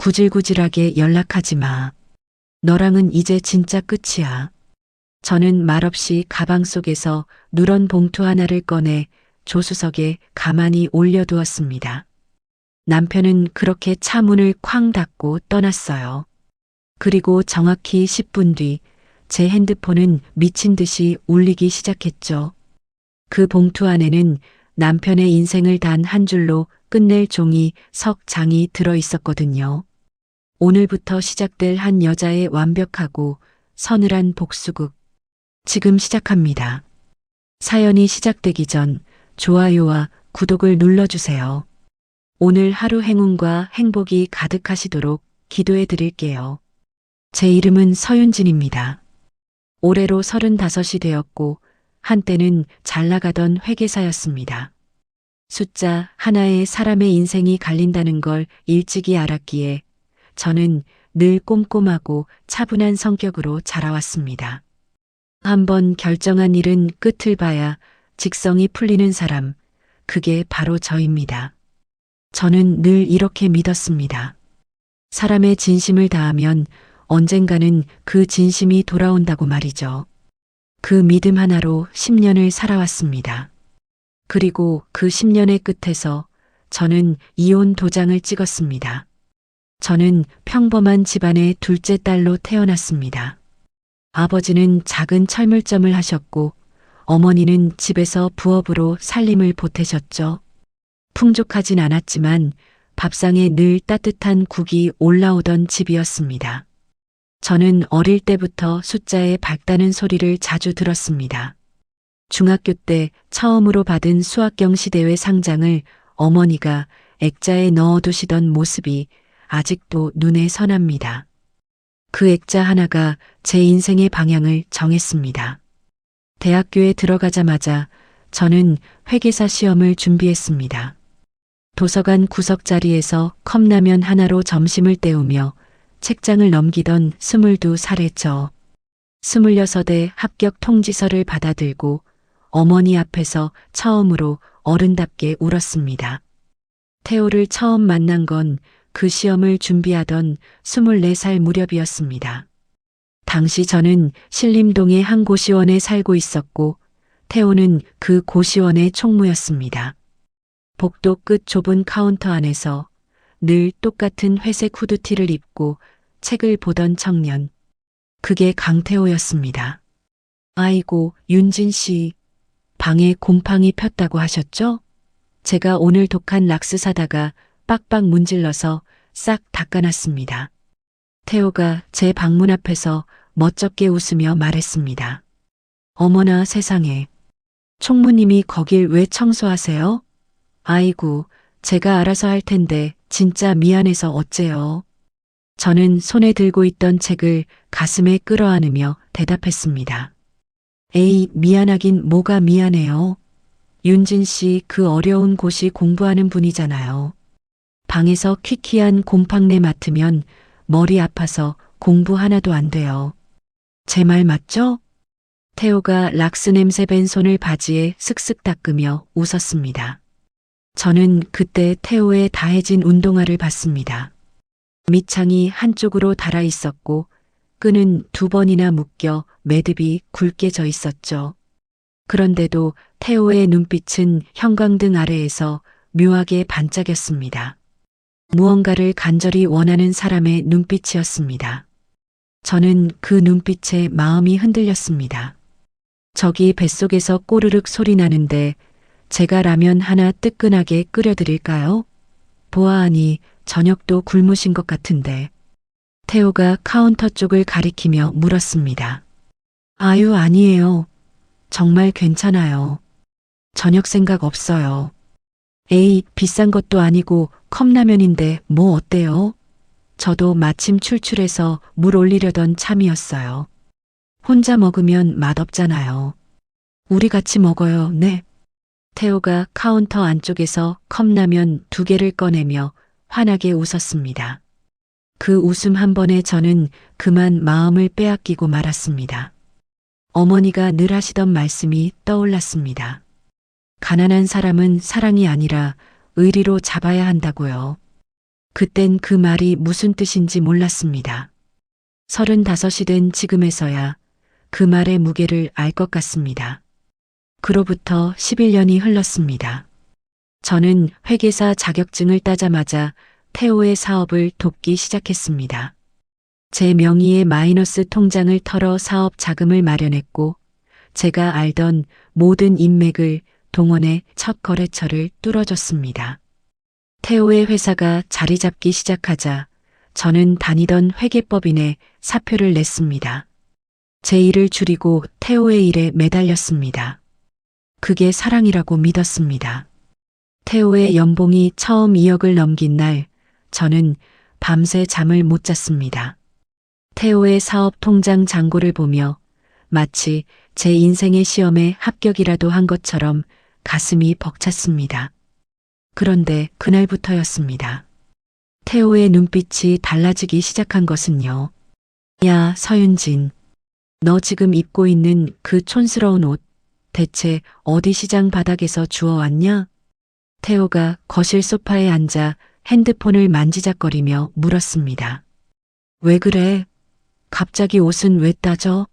구질구질하게 연락하지 마. 너랑은 이제 진짜 끝이야. 저는 말없이 가방 속에서 누런 봉투 하나를 꺼내 조수석에 가만히 올려두었습니다. 남편은 그렇게 차 문을 쾅 닫고 떠났어요. 그리고 정확히 10분 뒤 제 핸드폰은 미친 듯이 울리기 시작했죠. 그 봉투 안에는 남편의 인생을 단 한 줄로 끝낼 종이 석 장이 들어 있었거든요. 오늘부터 시작될 한 여자의 완벽하고 서늘한 복수극. 지금 시작합니다. 사연이 시작되기 전 좋아요와 구독을 눌러주세요. 오늘 하루 행운과 행복이 가득하시도록 기도해 드릴게요. 제 이름은 서윤진입니다. 올해로 35이 되었고 한때는 잘 나가던 회계사였습니다. 숫자 하나에 사람의 인생이 갈린다는 걸 일찍이 알았기에 저는 늘 꼼꼼하고 차분한 성격으로 자라왔습니다. 한번 결정한 일은 끝을 봐야 직성이 풀리는 사람, 그게 바로 저입니다. 저는 늘 이렇게 믿었습니다. 사람의 진심을 다하면 언젠가는 그 진심이 돌아온다고 말이죠. 그 믿음 하나로 10년을 살아왔습니다. 그리고 그 10년의 끝에서 저는 이혼 도장을 찍었습니다. 저는 평범한 집안의 둘째 딸로 태어났습니다. 아버지는 작은 철물점을 하셨고 어머니는 집에서 부업으로 살림을 보태셨죠. 풍족하진 않았지만 밥상에 늘 따뜻한 국이 올라오던 집이었습니다. 저는 어릴 때부터 숫자에 밝다는 소리를 자주 들었습니다. 중학교 때 처음으로 받은 수학경시대회 상장을 어머니가 액자에 넣어두시던 모습이 아직도 눈에 선합니다. 그 액자 하나가 제 인생의 방향을 정했습니다. 대학교에 들어가자마자 저는 회계사 시험을 준비했습니다. 도서관 구석자리에서 컵라면 하나로 점심을 때우며 책장을 넘기던 22살의 저. 26에 합격 통지서를 받아들고 어머니 앞에서 처음으로 어른답게 울었습니다. 태호를 처음 만난 건 그 시험을 준비하던 24살 무렵이었습니다. 당시 저는 신림동의 한 고시원에 살고 있었고 태호는 그 고시원의 총무였습니다. 복도 끝 좁은 카운터 안에서 늘 똑같은 회색 후드티를 입고 책을 보던 청년. 그게 강태호였습니다. 아이고, 윤진 씨. 방에 곰팡이 폈다고 하셨죠? 제가 오늘 독한 락스 사다가 빡빡 문질러서 싹 닦아놨습니다. 태호가 제 방문 앞에서 멋쩍게 웃으며 말했습니다. 어머나 세상에. 총무님이 거길 왜 청소하세요? 아이고, 제가 알아서 할 텐데 진짜 미안해서 어째요. 저는 손에 들고 있던 책을 가슴에 끌어안으며 대답했습니다. 에이, 미안하긴 뭐가 미안해요. 윤진 씨 그 어려운 고시 공부하는 분이잖아요. 방에서 퀴퀴한 곰팡내 맡으면 머리 아파서 공부 하나도 안 돼요. 제 말 맞죠? 태호가 락스 냄새 밴 손을 바지에 슥슥 닦으며 웃었습니다. 저는 그때 태호의 다해진 운동화를 봤습니다. 밑창이 한쪽으로 달아 있었고 끈은 2번이나 묶여 매듭이 굵게 져 있었죠. 그런데도 태호의 눈빛은 형광등 아래에서 묘하게 반짝였습니다. 무언가를 간절히 원하는 사람의 눈빛이었습니다. 저는 그 눈빛에 마음이 흔들렸습니다. 저기 뱃속에서 꼬르륵 소리 나는데 제가 라면 하나 뜨끈하게 끓여드릴까요? 보아하니 저녁도 굶으신 것 같은데. 태호가 카운터 쪽을 가리키며 물었습니다. 아유, 아니에요. 정말 괜찮아요. 저녁 생각 없어요. 에이, 비싼 것도 아니고 컵라면인데 뭐 어때요? 저도 마침 출출해서 물 올리려던 참이었어요. 혼자 먹으면 맛없잖아요. 우리 같이 먹어요, 네. 태호가 카운터 안쪽에서 컵라면 2개를 꺼내며 환하게 웃었습니다. 그 웃음 한 번에 저는 그만 마음을 빼앗기고 말았습니다. 어머니가 늘 하시던 말씀이 떠올랐습니다. 가난한 사람은 사랑이 아니라 의리로 잡아야 한다고요. 그땐 그 말이 무슨 뜻인지 몰랐습니다. 35이 된 지금에서야 그 말의 무게를 알 것 같습니다. 그로부터 11년이 흘렀습니다. 저는 회계사 자격증을 따자마자 태호의 사업을 돕기 시작했습니다. 제 명의의 마이너스 통장을 털어 사업 자금을 마련했고 제가 알던 모든 인맥을 동원해 첫 거래처를 뚫어줬습니다. 태호의 회사가 자리 잡기 시작하자 저는 다니던 회계법인에 사표를 냈습니다. 제 일을 줄이고 태호의 일에 매달렸습니다. 그게 사랑이라고 믿었습니다. 태호의 연봉이 처음 2억을 넘긴 날 저는 밤새 잠을 못 잤습니다. 태호의 사업 통장 잔고를 보며 마치 제 인생의 시험에 합격이라도 한 것처럼 가슴이 벅찼습니다. 그런데 그날부터였습니다. 태호의 눈빛이 달라지기 시작한 것은요. 야, 서윤진. 너 지금 입고 있는 그 촌스러운 옷 대체 어디 시장 바닥에서 주워왔냐? 태호가 거실 소파에 앉아 핸드폰을 만지작거리며 물었습니다. 왜 그래? 갑자기 옷은 왜 따져?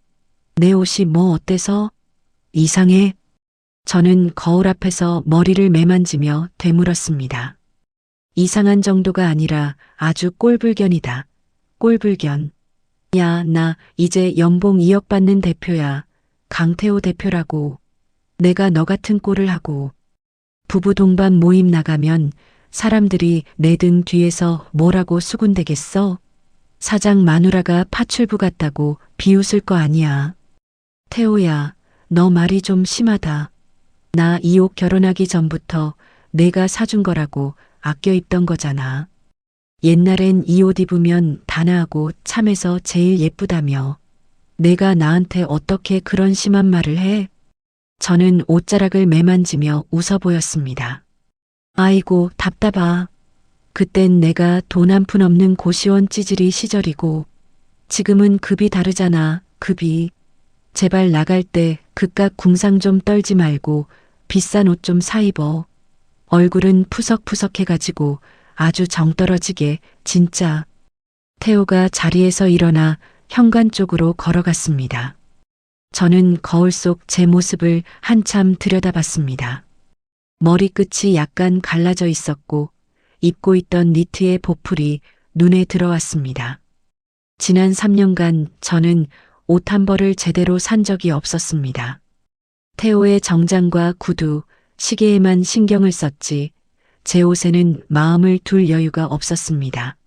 내 옷이 뭐 어때서? 이상해. 저는 거울 앞에서 머리를 매만지며 되물었습니다. 이상한 정도가 아니라 아주 꼴불견이다. 꼴불견. 야, 나 이제 연봉 2억 받는 대표야. 강태호 대표라고. 내가 너 같은 꼴을 하고. 부부 동반 모임 나가면 사람들이 내 등 뒤에서 뭐라고 수군대겠어? 사장 마누라가 파출부 같다고 비웃을 거 아니야. 태호야, 너 말이 좀 심하다. 나 이 옷 결혼하기 전부터 내가 사준 거라고 아껴 입던 거잖아. 옛날엔 이 옷 입으면 단아하고 참해서 제일 예쁘다며. 내가 나한테 어떻게 그런 심한 말을 해? 저는 옷자락을 매만지며 웃어 보였습니다. 아이고 답답하. 그땐 내가 돈 한 푼 없는 고시원 찌질이 시절이고 지금은 급이 다르잖아. 급이. 제발 나갈 때 그깟 궁상 좀 떨지 말고 비싼 옷 좀 사 입어. 얼굴은 푸석푸석해가지고 아주 정떨어지게 진짜. 태호가 자리에서 일어나 현관 쪽으로 걸어갔습니다. 저는 거울 속 제 모습을 한참 들여다봤습니다. 머리끝이 약간 갈라져 있었고 입고 있던 니트의 보풀이 눈에 들어왔습니다. 지난 3년간 저는 옷 한 벌을 제대로 산 적이 없었습니다. 태호의 정장과 구두, 시계에만 신경을 썼지 제 옷에는 마음을 둘 여유가 없었습니다.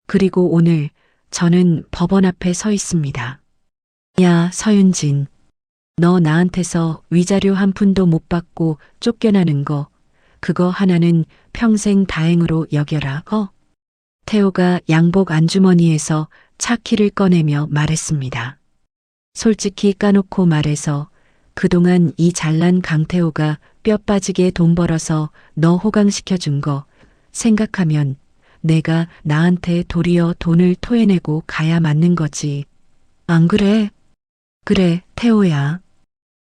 그리고 오늘 저는 법원 앞에 서 있습니다. 야, 서윤진. 너 나한테서 위자료 한 푼도 못 받고 쫓겨나는 거, 그거 하나는 평생 다행으로 여겨라. 태호가 양복 안주머니에서 차키를 꺼내며 말했습니다. 솔직히 까놓고 말해서 그동안 이 잘난 강태호가 뼈 빠지게 돈 벌어서 너 호강시켜준 거 생각하면 내가 나한테 도리어 돈을 토해내고 가야 맞는 거지. 안 그래? 그래, 태호야.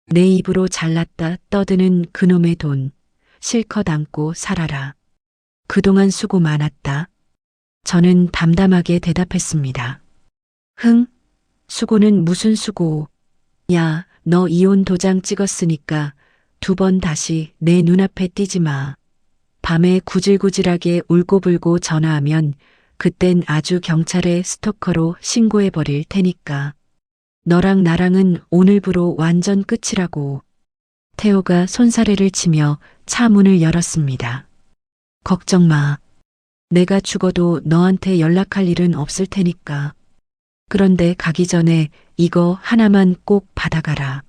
내 입으로 잘났다 떠드는 그놈의 돈 실컷 안고 살아라. 그동안 수고 많았다. 저는 담담하게 대답했습니다. 흥? 수고는 무슨 수고. 야, 너 이혼 도장 찍었으니까 2번 다시 내 눈앞에 띄지 마. 밤에 구질구질하게 울고불고 전화하면 그땐 아주 경찰에 스토커로 신고해버릴 테니까. 너랑 나랑은 오늘부로 완전 끝이라고. 태호가 손사래를 치며 차 문을 열었습니다. 걱정 마. 내가 죽어도 너한테 연락할 일은 없을 테니까. 그런데 가기 전에 이거 하나만 꼭 받아가라.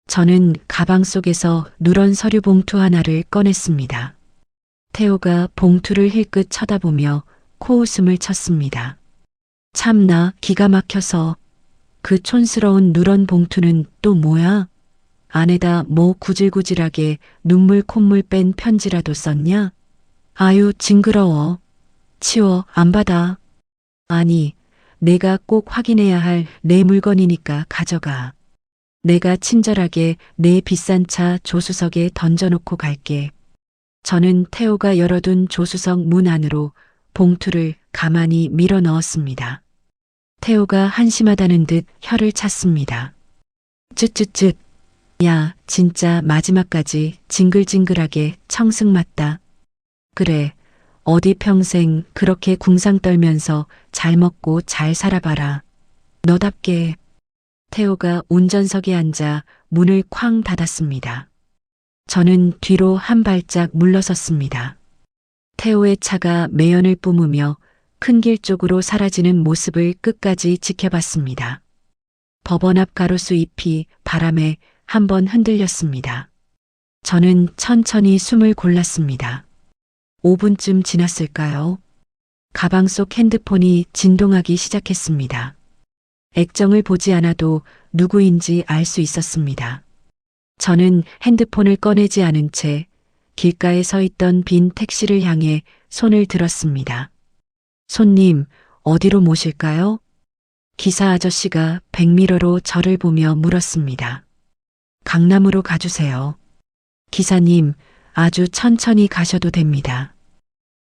저는 가방 속에서 누런 서류 봉투 하나를 꺼냈습니다. 태호가 봉투를 힐끗 쳐다보며 코웃음을 쳤습니다. 참나 기가 막혀서. 그 촌스러운 누런 봉투는 또 뭐야? 안에다 뭐 구질구질하게 눈물 콧물 뺀 편지라도 썼냐? 아유 징그러워. 치워 안 받아. 아니 내가 꼭 확인해야 할 내 물건이니까 가져가. 내가 친절하게 내 비싼 차 조수석에 던져놓고 갈게. 저는 태호가 열어둔 조수석 문 안으로 봉투를 가만히 밀어 넣었습니다. 태호가 한심하다는 듯 혀를 찼습니다. 쯧쯧쯧. 야, 진짜 마지막까지 징글징글하게 청승 맞다. 그래, 어디 평생 그렇게 궁상 떨면서 잘 먹고 잘 살아봐라. 너답게. 태호가 운전석에 앉아 문을 쾅 닫았습니다. 저는 뒤로 한 발짝 물러섰습니다. 태호의 차가 매연을 뿜으며 큰 길 쪽으로 사라지는 모습을 끝까지 지켜봤습니다. 법원 앞 가로수 잎이 바람에 한번 흔들렸습니다. 저는 천천히 숨을 골랐습니다. 5분쯤 지났을까요? 가방 속 핸드폰이 진동하기 시작했습니다. 액정을 보지 않아도 누구인지 알 수 있었습니다. 저는 핸드폰을 꺼내지 않은 채 길가에 서 있던 빈 택시를 향해 손을 들었습니다. 손님, 어디로 모실까요? 기사 아저씨가 백미러로 저를 보며 물었습니다. 강남으로 가주세요. 기사님, 아주 천천히 가셔도 됩니다.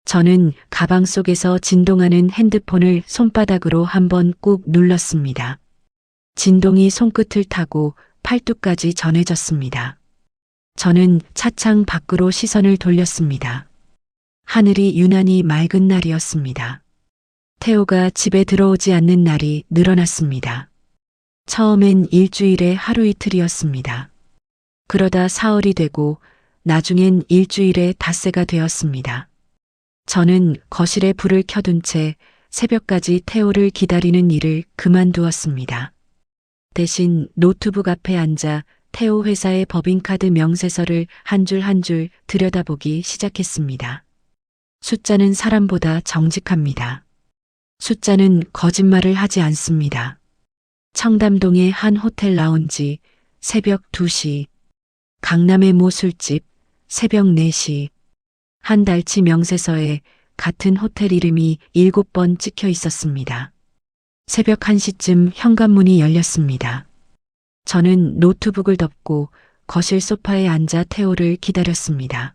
저는 가방 속에서 진동하는 핸드폰을 손바닥으로 한번 꾹 눌렀습니다. 진동이 손끝을 타고 팔뚝까지 전해졌습니다. 저는 차창 밖으로 시선을 돌렸습니다. 하늘이 유난히 맑은 날이었습니다. 태호가 집에 들어오지 않는 날이 늘어났습니다. 처음엔 일주일에 하루 이틀이었습니다. 그러다 사흘이 되고 나중엔 일주일에 닷새가 되었습니다. 저는 거실에 불을 켜둔 채 새벽까지 태호를 기다리는 일을 그만두었습니다. 대신 노트북 앞에 앉아 태호 회사의 법인카드 명세서를 한 줄 한 줄 들여다보기 시작했습니다. 숫자는 사람보다 정직합니다. 숫자는 거짓말을 하지 않습니다. 청담동의 한 호텔 라운지 새벽 2시, 강남의 모 술집 새벽 4시, 한 달치 명세서에 같은 호텔 이름이 7번 찍혀 있었습니다. 새벽 1시쯤 현관문이 열렸습니다. 저는 노트북을 덮고 거실 소파에 앉아 태호를 기다렸습니다.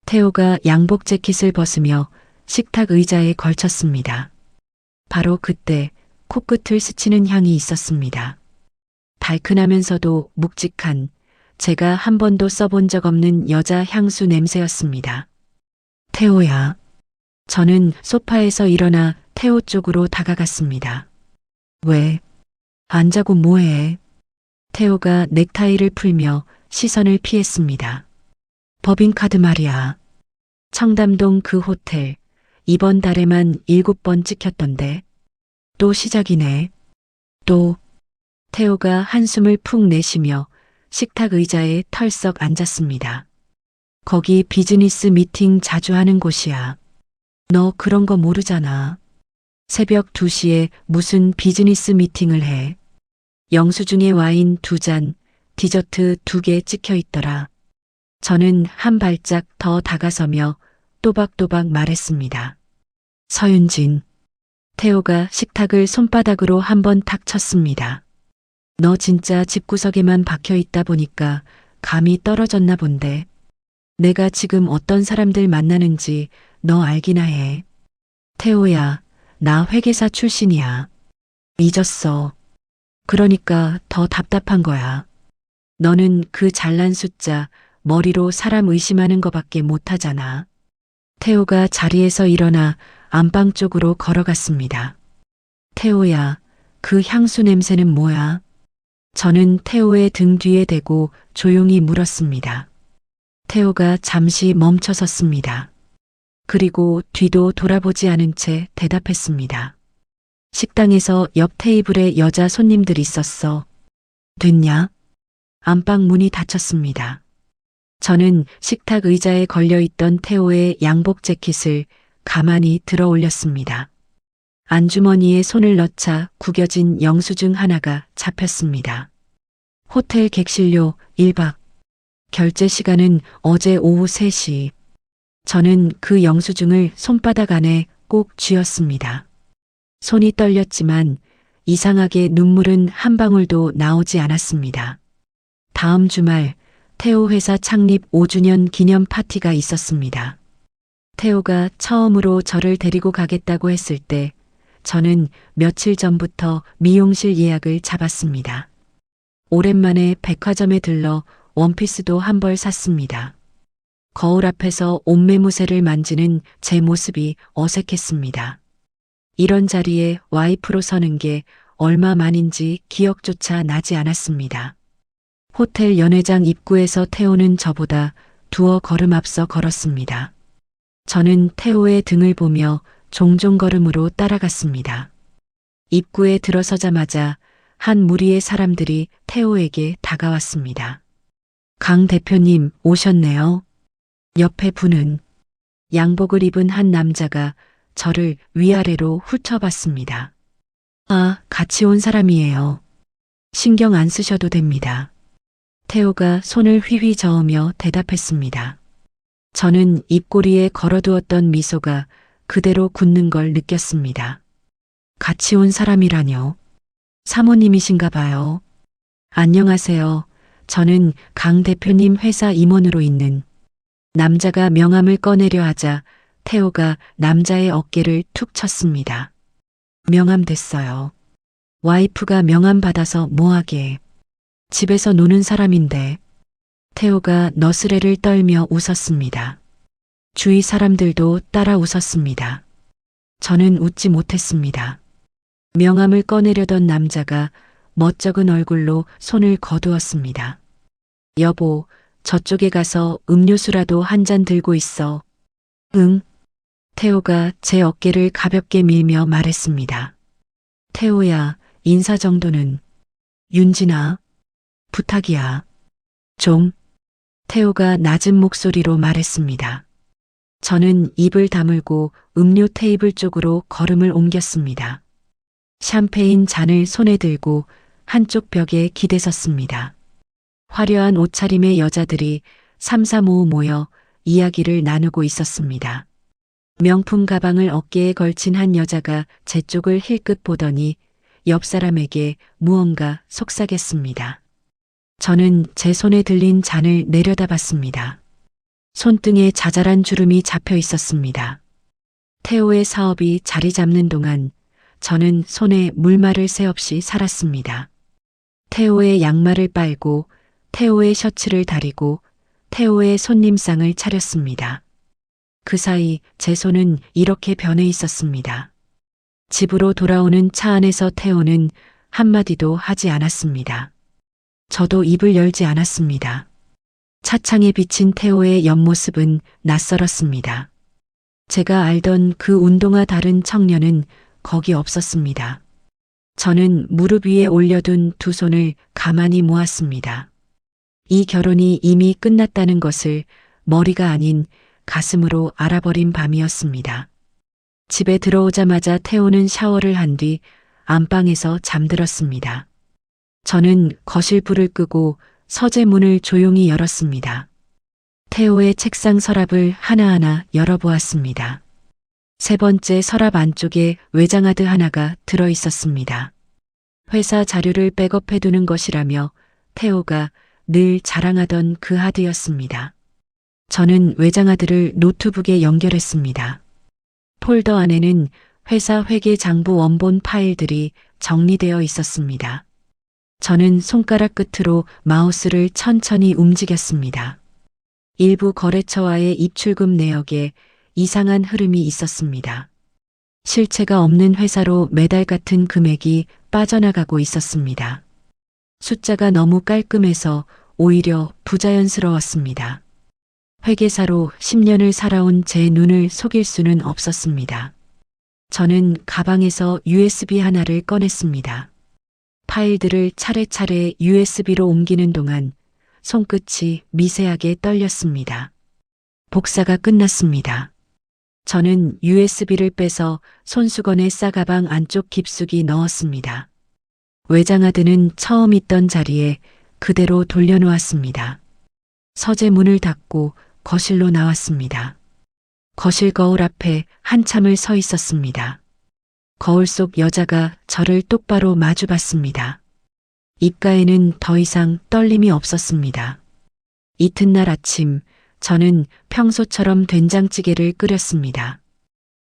태호가 양복 재킷을 벗으며 식탁 의자에 걸쳤습니다. 바로 그때 코끝을 스치는 향이 있었습니다. 달큰하면서도 묵직한, 제가 한 번도 써본 적 없는 여자 향수 냄새였습니다. 태호야. 저는 소파에서 일어나 태호 쪽으로 다가갔습니다. 왜? 안 자고 뭐해? 태호가 넥타이를 풀며 시선을 피했습니다. 법인카드 말이야. 청담동 그 호텔, 이번 달에만 7번 찍혔던데. 또 시작이네. 또. 태호가 한숨을 푹 내쉬며 식탁 의자에 털썩 앉았습니다. 거기 비즈니스 미팅 자주 하는 곳이야. 너 그런 거 모르잖아. 새벽 2시에 무슨 비즈니스 미팅을 해. 영수증에 와인 2잔, 디저트 2개 찍혀 있더라. 저는 한 발짝 더 다가서며 또박또박 말했습니다. 서윤진. 태호가 식탁을 손바닥으로 한번 탁 쳤습니다. 너 진짜 집구석에만 박혀 있다 보니까 감이 떨어졌나 본데. 내가 지금 어떤 사람들 만나는지 너 알기나 해. 태호야, 나 회계사 출신이야. 잊었어. 그러니까 더 답답한 거야. 너는 그 잘난 숫자, 머리로 사람 의심하는 거밖에 못하잖아. 태호가 자리에서 일어나 안방 쪽으로 걸어갔습니다. 태호야, 그 향수 냄새는 뭐야? 저는 태호의 등 뒤에 대고 조용히 물었습니다. 태호가 잠시 멈춰섰습니다. 그리고 뒤도 돌아보지 않은 채 대답했습니다. 식당에서 옆 테이블에 여자 손님들이 있었어. 됐냐? 안방 문이 닫혔습니다. 저는 식탁 의자에 걸려있던 태호의 양복 재킷을 가만히 들어 올렸습니다. 안주머니에 손을 넣자 구겨진 영수증 하나가 잡혔습니다. 호텔 객실료 1박. 결제 시간은 어제 오후 3시. 저는 그 영수증을 손바닥 안에 꼭 쥐었습니다. 손이 떨렸지만 이상하게 눈물은 한 방울도 나오지 않았습니다. 다음 주말 태호 회사 창립 5주년 기념 파티가 있었습니다. 태호가 처음으로 저를 데리고 가겠다고 했을 때 저는 며칠 전부터 미용실 예약을 잡았습니다. 오랜만에 백화점에 들러 원피스도 한 벌 샀습니다. 거울 앞에서 옷매무새를 만지는 제 모습이 어색했습니다. 이런 자리에 와이프로 서는 게 얼마 만인지 기억조차 나지 않았습니다. 호텔 연회장 입구에서 태호는 저보다 두어 걸음 앞서 걸었습니다. 저는 태호의 등을 보며 종종 걸음으로 따라갔습니다. 입구에 들어서자마자 한 무리의 사람들이 태호에게 다가왔습니다. 강 대표님 오셨네요. 옆에 분은 양복을 입은 한 남자가 저를 위아래로 훑어봤습니다. 아, 같이 온 사람이에요. 신경 안 쓰셔도 됩니다. 태호가 손을 휘휘 저으며 대답했습니다. 저는 입꼬리에 걸어두었던 미소가 그대로 굳는 걸 느꼈습니다. 같이 온 사람이라뇨. 사모님이신가 봐요. 안녕하세요. 저는 강 대표님 회사 임원으로 있는. 남자가 명함을 꺼내려 하자 태호가 남자의 어깨를 툭 쳤습니다. 명함 됐어요. 와이프가 명함 받아서 뭐하게. 집에서 노는 사람인데. 태호가 너스레를 떨며 웃었습니다. 주위 사람들도 따라 웃었습니다. 저는 웃지 못했습니다. 명함을 꺼내려던 남자가 멋쩍은 얼굴로 손을 거두었습니다. 여보, 저쪽에 가서 음료수라도 한 잔 들고 있어. 응. 태호가 제 어깨를 가볍게 밀며 말했습니다. 태호야, 인사 정도는. 윤진아, 부탁이야. 좀. 태호가 낮은 목소리로 말했습니다. 저는 입을 다물고 음료 테이블 쪽으로 걸음을 옮겼습니다. 샴페인 잔을 손에 들고 한쪽 벽에 기대섰습니다. 화려한 옷차림의 여자들이 삼삼오오 모여 이야기를 나누고 있었습니다. 명품 가방을 어깨에 걸친 한 여자가 제 쪽을 힐끗 보더니 옆 사람에게 무언가 속삭였습니다. 저는 제 손에 들린 잔을 내려다봤습니다. 손등에 자잘한 주름이 잡혀 있었습니다. 태호의 사업이 자리 잡는 동안 저는 손에 물말을 새 없이 살았습니다. 태호의 양말을 빨고 태호의 셔츠를 다리고 태호의 손님상을 차렸습니다. 그 사이 제 손은 이렇게 변해 있었습니다. 집으로 돌아오는 차 안에서 태호는 한마디도 하지 않았습니다. 저도 입을 열지 않았습니다. 차창에 비친 태호의 옆모습은 낯설었습니다. 제가 알던 그 운동화 다른 청년은 거기 없었습니다. 저는 무릎 위에 올려둔 두 손을 가만히 모았습니다. 이 결혼이 이미 끝났다는 것을 머리가 아닌 가슴으로 알아버린 밤이었습니다. 집에 들어오자마자 태호는 샤워를 한 뒤 안방에서 잠들었습니다. 저는 거실 불을 끄고 서재 문을 조용히 열었습니다. 태호의 책상 서랍을 하나하나 열어보았습니다. 세 번째 서랍 안쪽에 외장하드 하나가 들어 있었습니다. 회사 자료를 백업해두는 것이라며 태호가 늘 자랑하던 그 하드였습니다. 저는 외장하드를 노트북에 연결했습니다. 폴더 안에는 회사 회계 장부 원본 파일들이 정리되어 있었습니다. 저는 손가락 끝으로 마우스를 천천히 움직였습니다. 일부 거래처와의 입출금 내역에 이상한 흐름이 있었습니다. 실체가 없는 회사로 매달 같은 금액이 빠져나가고 있었습니다. 숫자가 너무 깔끔해서 오히려 부자연스러웠습니다. 회계사로 10년을 살아온 제 눈을 속일 수는 없었습니다. 저는 가방에서 USB 하나를 꺼냈습니다. 파일들을 차례차례 USB로 옮기는 동안 손끝이 미세하게 떨렸습니다. 복사가 끝났습니다. 저는 USB를 빼서 손수건의 싸가방 안쪽 깊숙이 넣었습니다. 외장하드는 처음 있던 자리에 그대로 돌려놓았습니다. 서재 문을 닫고 거실로 나왔습니다. 거실 거울 앞에 한참을 서 있었습니다. 거울 속 여자가 저를 똑바로 마주봤습니다. 입가에는 더 이상 떨림이 없었습니다. 이튿날 아침 저는 평소처럼 된장찌개를 끓였습니다.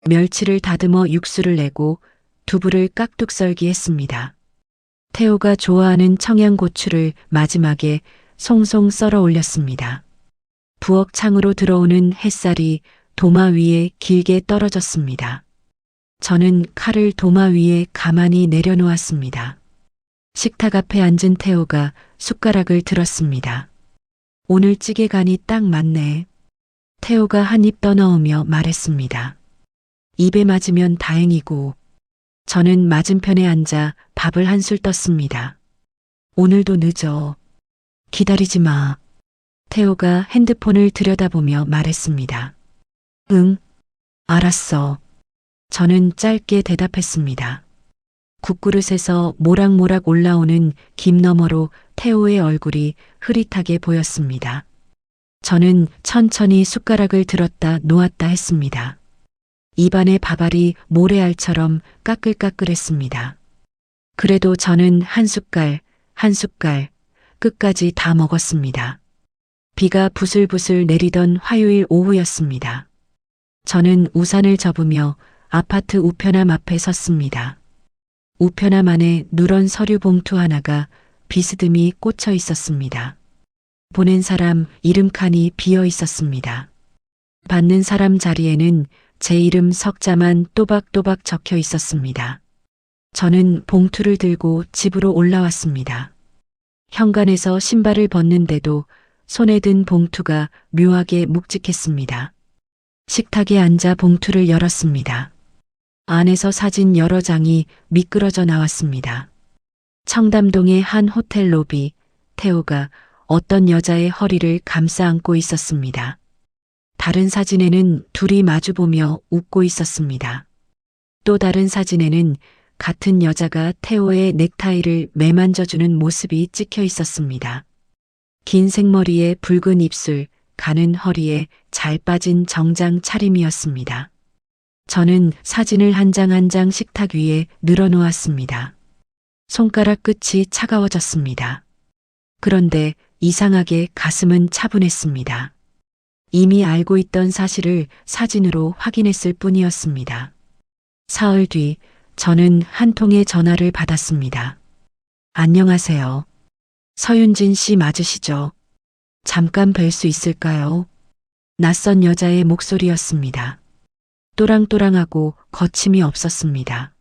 멸치를 다듬어 육수를 내고 두부를 깍둑 썰기 했습니다. 태호가 좋아하는 청양고추를 마지막에 송송 썰어 올렸습니다. 부엌 창으로 들어오는 햇살이 도마 위에 길게 떨어졌습니다. 저는 칼을 도마 위에 가만히 내려놓았습니다. 식탁 앞에 앉은 태호가 숟가락을 들었습니다. 오늘 찌개 간이 딱 맞네. 태호가 한 입 떠넣으며 말했습니다. 입에 맞으면 다행이고. 저는 맞은편에 앉아 밥을 한술 떴습니다. 오늘도 늦어. 기다리지 마. 태호가 핸드폰을 들여다보며 말했습니다. 응, 알았어. 저는 짧게 대답했습니다. 국그릇에서 모락모락 올라오는 김 너머로 태호의 얼굴이 흐릿하게 보였습니다. 저는 천천히 숟가락을 들었다 놓았다 했습니다. 입안의 밥알이 모래알처럼 까끌까끌했습니다. 그래도 저는 한 숟갈, 한 숟갈 끝까지 다 먹었습니다. 비가 부슬부슬 내리던 화요일 오후였습니다. 저는 우산을 접으며 아파트 우편함 앞에 섰습니다. 우편함 안에 누런 서류 봉투 하나가 비스듬히 꽂혀 있었습니다. 보낸 사람 이름 칸이 비어 있었습니다. 받는 사람 자리에는 제 이름 석자만 또박또박 적혀 있었습니다. 저는 봉투를 들고 집으로 올라왔습니다. 현관에서 신발을 벗는데도 손에 든 봉투가 묘하게 묵직했습니다. 식탁에 앉아 봉투를 열었습니다. 안에서 사진 여러 장이 미끄러져 나왔습니다. 청담동의 한 호텔 로비, 태호가 어떤 여자의 허리를 감싸 안고 있었습니다. 다른 사진에는 둘이 마주보며 웃고 있었습니다. 또 다른 사진에는 같은 여자가 태호의 넥타이를 매만져주는 모습이 찍혀 있었습니다. 긴 생머리에 붉은 입술, 가는 허리에 잘 빠진 정장 차림이었습니다. 저는 사진을 한 장 한 장 식탁 위에 늘어놓았습니다. 손가락 끝이 차가워졌습니다. 그런데 이상하게 가슴은 차분했습니다. 이미 알고 있던 사실을 사진으로 확인했을 뿐이었습니다. 사흘 뒤 저는 한 통의 전화를 받았습니다. 안녕하세요. 서윤진 씨 맞으시죠? 잠깐 뵐 수 있을까요? 낯선 여자의 목소리였습니다. 또랑또랑하고 거침이 없었습니다.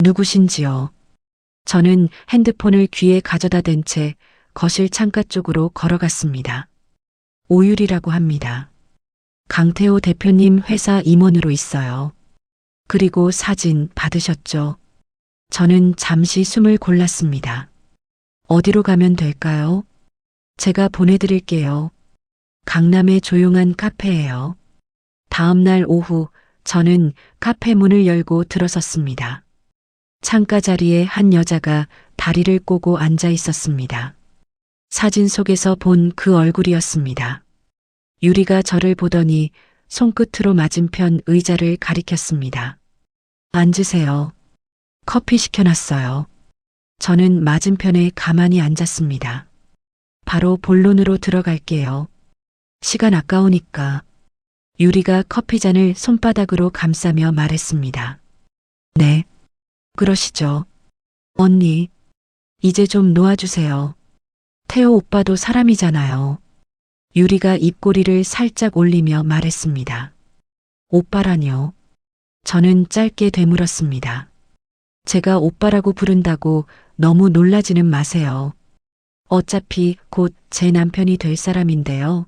누구신지요? 저는 핸드폰을 귀에 가져다 댄 채 거실 창가 쪽으로 걸어갔습니다. 오율이라고 합니다. 강태호 대표님 회사 임원으로 있어요. 그리고 사진 받으셨죠? 저는 잠시 숨을 골랐습니다. 어디로 가면 될까요? 제가 보내드릴게요. 강남의 조용한 카페예요. 다음 날 오후 저는 카페 문을 열고 들어섰습니다. 창가 자리에 한 여자가 다리를 꼬고 앉아 있었습니다. 사진 속에서 본 그 얼굴이었습니다. 유리가 저를 보더니 손끝으로 맞은편 의자를 가리켰습니다. 앉으세요. 커피 시켜놨어요. 저는 맞은편에 가만히 앉았습니다. 바로 본론으로 들어갈게요. 시간 아까우니까. 유리가 커피잔을 손바닥으로 감싸며 말했습니다. 네. 그러시죠. 언니, 이제 좀 놓아주세요. 태호 오빠도 사람이잖아요. 유리가 입꼬리를 살짝 올리며 말했습니다. 오빠라뇨? 저는 짧게 되물었습니다. 제가 오빠라고 부른다고 너무 놀라지는 마세요. 어차피 곧 제 남편이 될 사람인데요.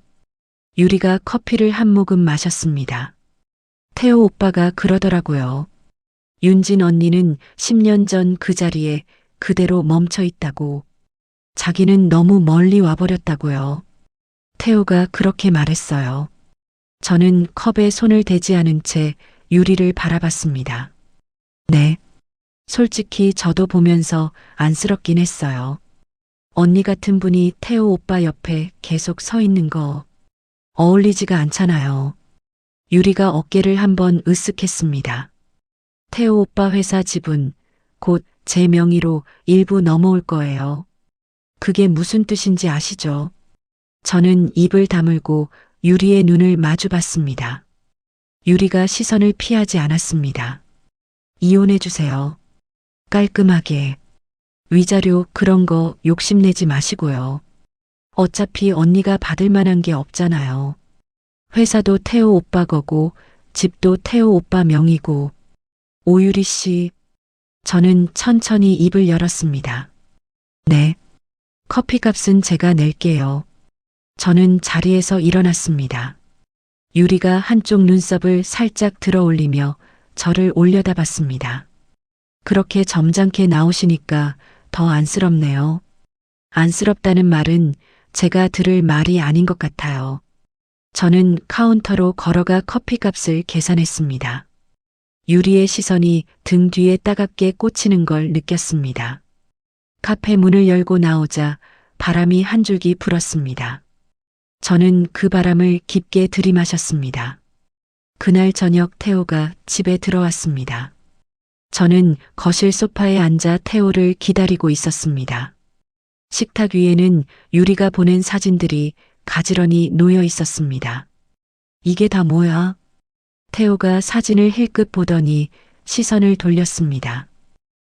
유리가 커피를 한 모금 마셨습니다. 태호 오빠가 그러더라고요. 윤진 언니는 10년 전 그 자리에 그대로 멈춰 있다고. 자기는 너무 멀리 와버렸다고요. 태호가 그렇게 말했어요. 저는 컵에 손을 대지 않은 채 유리를 바라봤습니다. 네. 솔직히 저도 보면서 안쓰럽긴 했어요. 언니 같은 분이 태호 오빠 옆에 계속 서 있는 거 어울리지가 않잖아요. 유리가 어깨를 한번 으쓱했습니다. 태호 오빠 회사 지분 곧 제 명의로 일부 넘어올 거예요. 그게 무슨 뜻인지 아시죠? 저는 입을 다물고 유리의 눈을 마주봤습니다. 유리가 시선을 피하지 않았습니다. 이혼해주세요. 깔끔하게. 위자료 그런 거 욕심내지 마시고요. 어차피 언니가 받을 만한 게 없잖아요. 회사도 태호 오빠 거고 집도 태호 오빠 명의고. 오유리 씨, 저는 천천히 입을 열었습니다. 네. 커피값은 제가 낼게요. 저는 자리에서 일어났습니다. 유리가 한쪽 눈썹을 살짝 들어 올리며 저를 올려다봤습니다. 그렇게 점잖게 나오시니까 더 안쓰럽네요. 안쓰럽다는 말은 제가 들을 말이 아닌 것 같아요. 저는 카운터로 걸어가 커피값을 계산했습니다. 유리의 시선이 등 뒤에 따갑게 꽂히는 걸 느꼈습니다. 카페 문을 열고 나오자 바람이 한 줄기 불었습니다. 저는 그 바람을 깊게 들이마셨습니다. 그날 저녁 태호가 집에 들어왔습니다. 저는 거실 소파에 앉아 태호를 기다리고 있었습니다. 식탁 위에는 유리가 보낸 사진들이 가지런히 놓여 있었습니다. 이게 다 뭐야? 태호가 사진을 힐끗 보더니 시선을 돌렸습니다.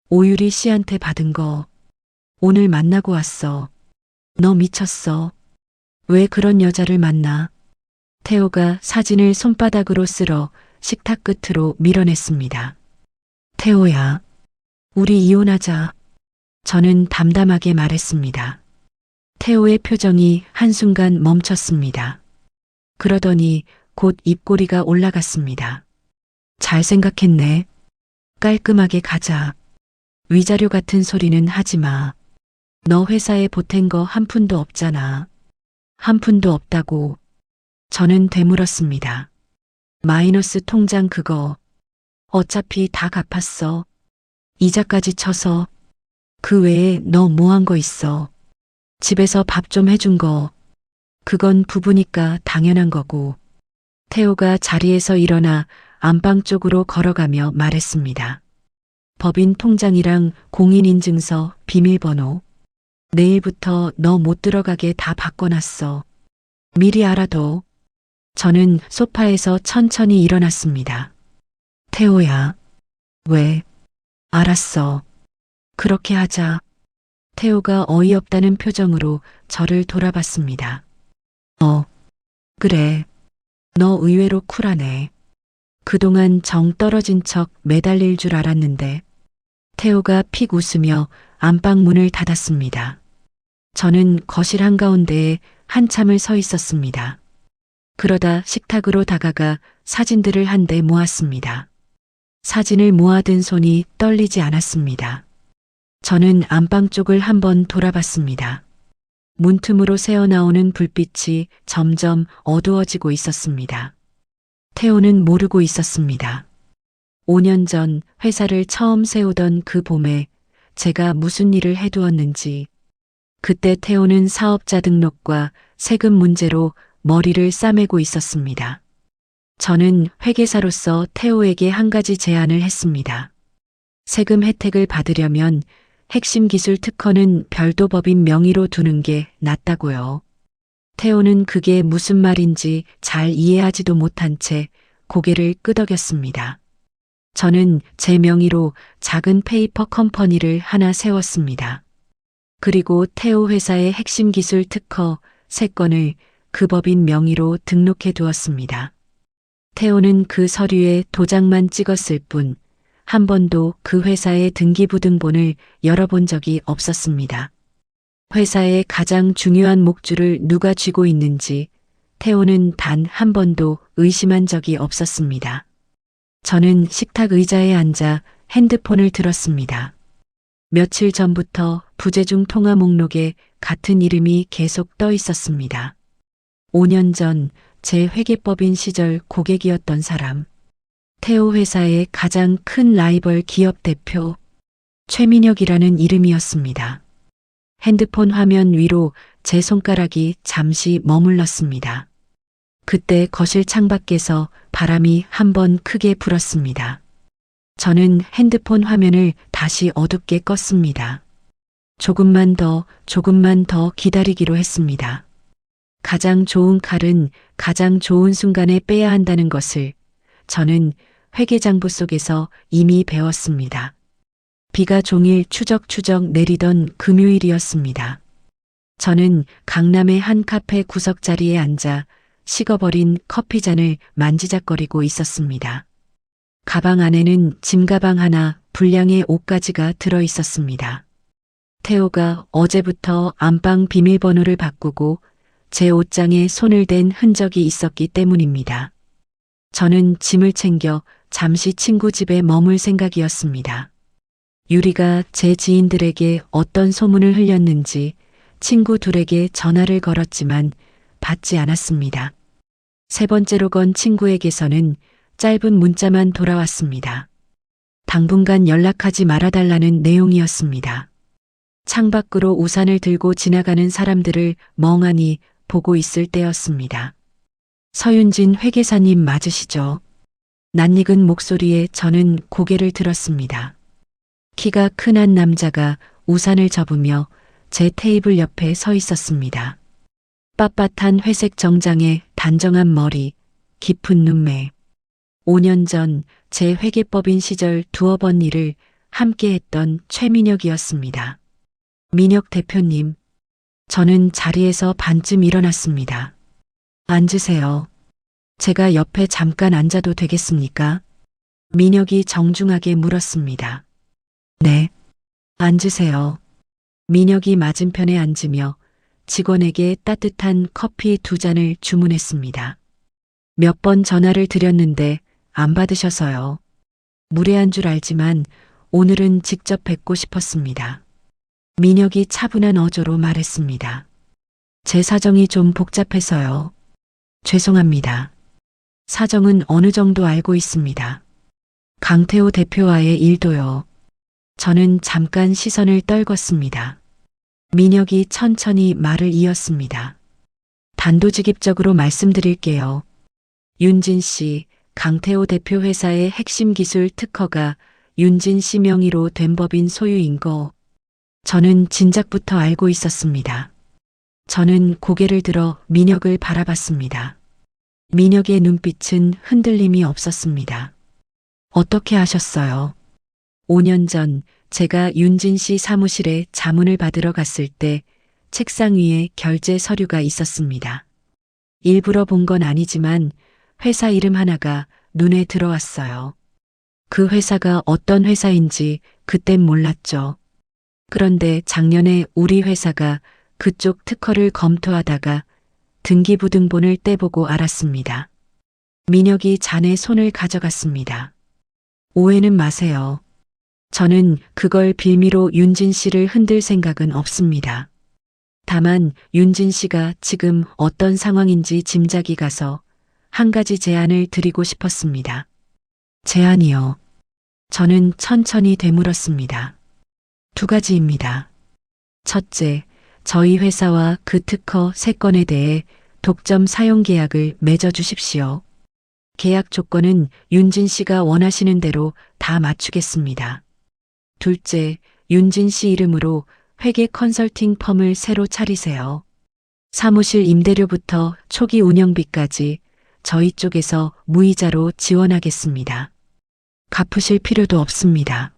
오유리 씨한테 받은 거. 오늘 만나고 왔어. 너 미쳤어. 왜 그런 여자를 만나? 태호가 사진을 손바닥으로 쓸어 식탁 끝으로 밀어냈습니다. 태호야, 우리 이혼하자. 저는 담담하게 말했습니다. 태호의 표정이 한순간 멈췄습니다. 그러더니 곧 입꼬리가 올라갔습니다. 잘 생각했네. 깔끔하게 가자. 위자료 같은 소리는 하지 마. 너 회사에 보탠 거 한 푼도 없잖아. 한 푼도 없다고. 저는 되물었습니다. 마이너스 통장 그거. 어차피 다 갚았어. 이자까지 쳐서. 그 외에 너 뭐 한 거 있어. 집에서 밥 좀 해준 거. 그건 부부니까 당연한 거고. 태호가 자리에서 일어나 안방 쪽으로 걸어가며 말했습니다. 법인 통장이랑 공인인증서, 비밀번호. 내일부터 너 못 들어가게 다 바꿔놨어. 미리 알아둬. 저는 소파에서 천천히 일어났습니다. 태호야. 왜? 알았어. 그렇게 하자. 태호가 어이없다는 표정으로 저를 돌아봤습니다. 그래. 너 의외로 쿨하네. 그동안 정 떨어진 척 매달릴 줄 알았는데. 태호가 픽 웃으며 안방 문을 닫았습니다. 저는 거실 한가운데에 한참을 서 있었습니다. 그러다 식탁으로 다가가 사진들을 한데 모았습니다. 사진을 모아둔 손이 떨리지 않았습니다. 저는 안방 쪽을 한번 돌아봤습니다. 문틈으로 새어나오는 불빛이 점점 어두워지고 있었습니다. 태호는 모르고 있었습니다. 5년 전 회사를 처음 세우던 그 봄에 제가 무슨 일을 해두었는지. 그때 태호는 사업자 등록과 세금 문제로 머리를 싸매고 있었습니다. 저는 회계사로서 태호에게 한 가지 제안을 했습니다. 세금 혜택을 받으려면 핵심 기술 특허는 별도 법인 명의로 두는 게 낫다고요. 태호는 그게 무슨 말인지 잘 이해하지도 못한 채 고개를 끄덕였습니다. 저는 제 명의로 작은 페이퍼 컴퍼니를 하나 세웠습니다. 그리고 태호 회사의 핵심 기술 특허 3건을 그 법인 명의로 등록해 두었습니다. 태호는 그 서류에 도장만 찍었을 뿐 한 번도 그 회사의 등기부등본을 열어본 적이 없었습니다. 회사의 가장 중요한 목줄을 누가 쥐고 있는지 태호는 단 한 번도 의심한 적이 없었습니다. 저는 식탁 의자에 앉아 핸드폰을 들었습니다. 며칠 전부터 부재중 통화 목록에 같은 이름이 계속 떠 있었습니다. 5년 전 제 회계법인 시절 고객이었던 사람. 태호 회사의 가장 큰 라이벌 기업 대표 최민혁이라는 이름이었습니다. 핸드폰 화면 위로 제 손가락이 잠시 머물렀습니다. 그때 거실 창밖에서 바람이 한번 크게 불었습니다. 저는 핸드폰 화면을 다시 어둡게 껐습니다. 조금만 더 기다리기로 했습니다. 가장 좋은 칼은 가장 좋은 순간에 빼야 한다는 것을 저는 회계장부 속에서 이미 배웠습니다. 비가 종일 추적추적 내리던 금요일이었습니다. 저는 강남의 한 카페 구석 자리에 앉아 식어버린 커피잔을 만지작거리고 있었습니다. 가방 안에는 짐가방 하나, 분량의 옷가지가 들어 있었습니다. 태호가 어제부터 안방 비밀번호를 바꾸고 제 옷장에 손을 댄 흔적이 있었기 때문입니다. 저는 짐을 챙겨 잠시 친구 집에 머물 생각이었습니다. 유리가 제 지인들에게 어떤 소문을 흘렸는지 친구 둘에게 전화를 걸었지만 받지 않았습니다. 세 번째로 건 친구에게서는 짧은 문자만 돌아왔습니다. 당분간 연락하지 말아달라는 내용이었습니다. 창밖으로 우산을 들고 지나가는 사람들을 멍하니 보고 있을 때였습니다. 서윤진 회계사님 맞으시죠? 낯익은 목소리에 저는 고개를 들었습니다. 키가 큰 한 남자가 우산을 접으며 제 테이블 옆에 서 있었습니다. 빳빳한 회색 정장에 단정한 머리, 깊은 눈매. 5년 전 제 회계법인 시절 두어 번 일을 함께 했던 최민혁이었습니다. 민혁 대표님, 저는 자리에서 반쯤 일어났습니다. 앉으세요. 제가 옆에 잠깐 앉아도 되겠습니까? 민혁이 정중하게 물었습니다. 네, 앉으세요. 민혁이 맞은편에 앉으며 직원에게 따뜻한 커피 2잔을 주문했습니다. 몇 번 전화를 드렸는데 안 받으셔서요. 무례한 줄 알지만 오늘은 직접 뵙고 싶었습니다. 민혁이 차분한 어조로 말했습니다. 제 사정이 좀 복잡해서요. 죄송합니다. 사정은 어느 정도 알고 있습니다. 강태호 대표와의 일도요. 저는 잠깐 시선을 떨궜습니다. 민혁이 천천히 말을 이었습니다. 단도직입적으로 말씀드릴게요. 윤진 씨, 강태호 대표 회사의 핵심 기술 특허가 윤진 씨 명의로 된 법인 소유인 거 저는 진작부터 알고 있었습니다. 저는 고개를 들어 민혁을 바라봤습니다. 민혁의 눈빛은 흔들림이 없었습니다. 어떻게 아셨어요? 5년 전 제가 윤진 씨 사무실에 자문을 받으러 갔을 때 책상 위에 결제 서류가 있었습니다. 일부러 본 건 아니지만 회사 이름 하나가 눈에 들어왔어요. 그 회사가 어떤 회사인지 그땐 몰랐죠. 그런데 작년에 우리 회사가 그쪽 특허를 검토하다가 등기부등본을 떼보고 알았습니다. 민혁이 잔에 손을 가져갔습니다. 오해는 마세요. 저는 그걸 빌미로 윤진 씨를 흔들 생각은 없습니다. 다만 윤진 씨가 지금 어떤 상황인지 짐작이 가서 한 가지 제안을 드리고 싶었습니다. 제안이요. 저는 천천히 되물었습니다. 2가지입니다. 첫째, 저희 회사와 그 특허 3건에 대해 독점 사용 계약을 맺어 주십시오. 계약 조건은 윤진 씨가 원하시는 대로 다 맞추겠습니다. 둘째, 윤진 씨 이름으로 회계 컨설팅 펌을 새로 차리세요. 사무실 임대료부터 초기 운영비까지 저희 쪽에서 무이자로 지원하겠습니다. 갚으실 필요도 없습니다.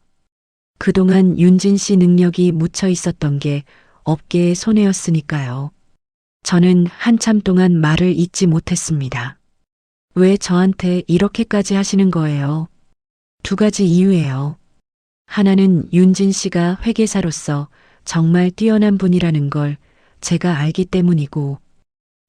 그동안 윤진 씨 능력이 묻혀 있었던 게 업계의 손해였으니까요. 저는 한참 동안 말을 잇지 못했습니다. 왜 저한테 이렇게까지 하시는 거예요? 2가지 이유예요. 하나는 윤진 씨가 회계사로서 정말 뛰어난 분이라는 걸 제가 알기 때문이고,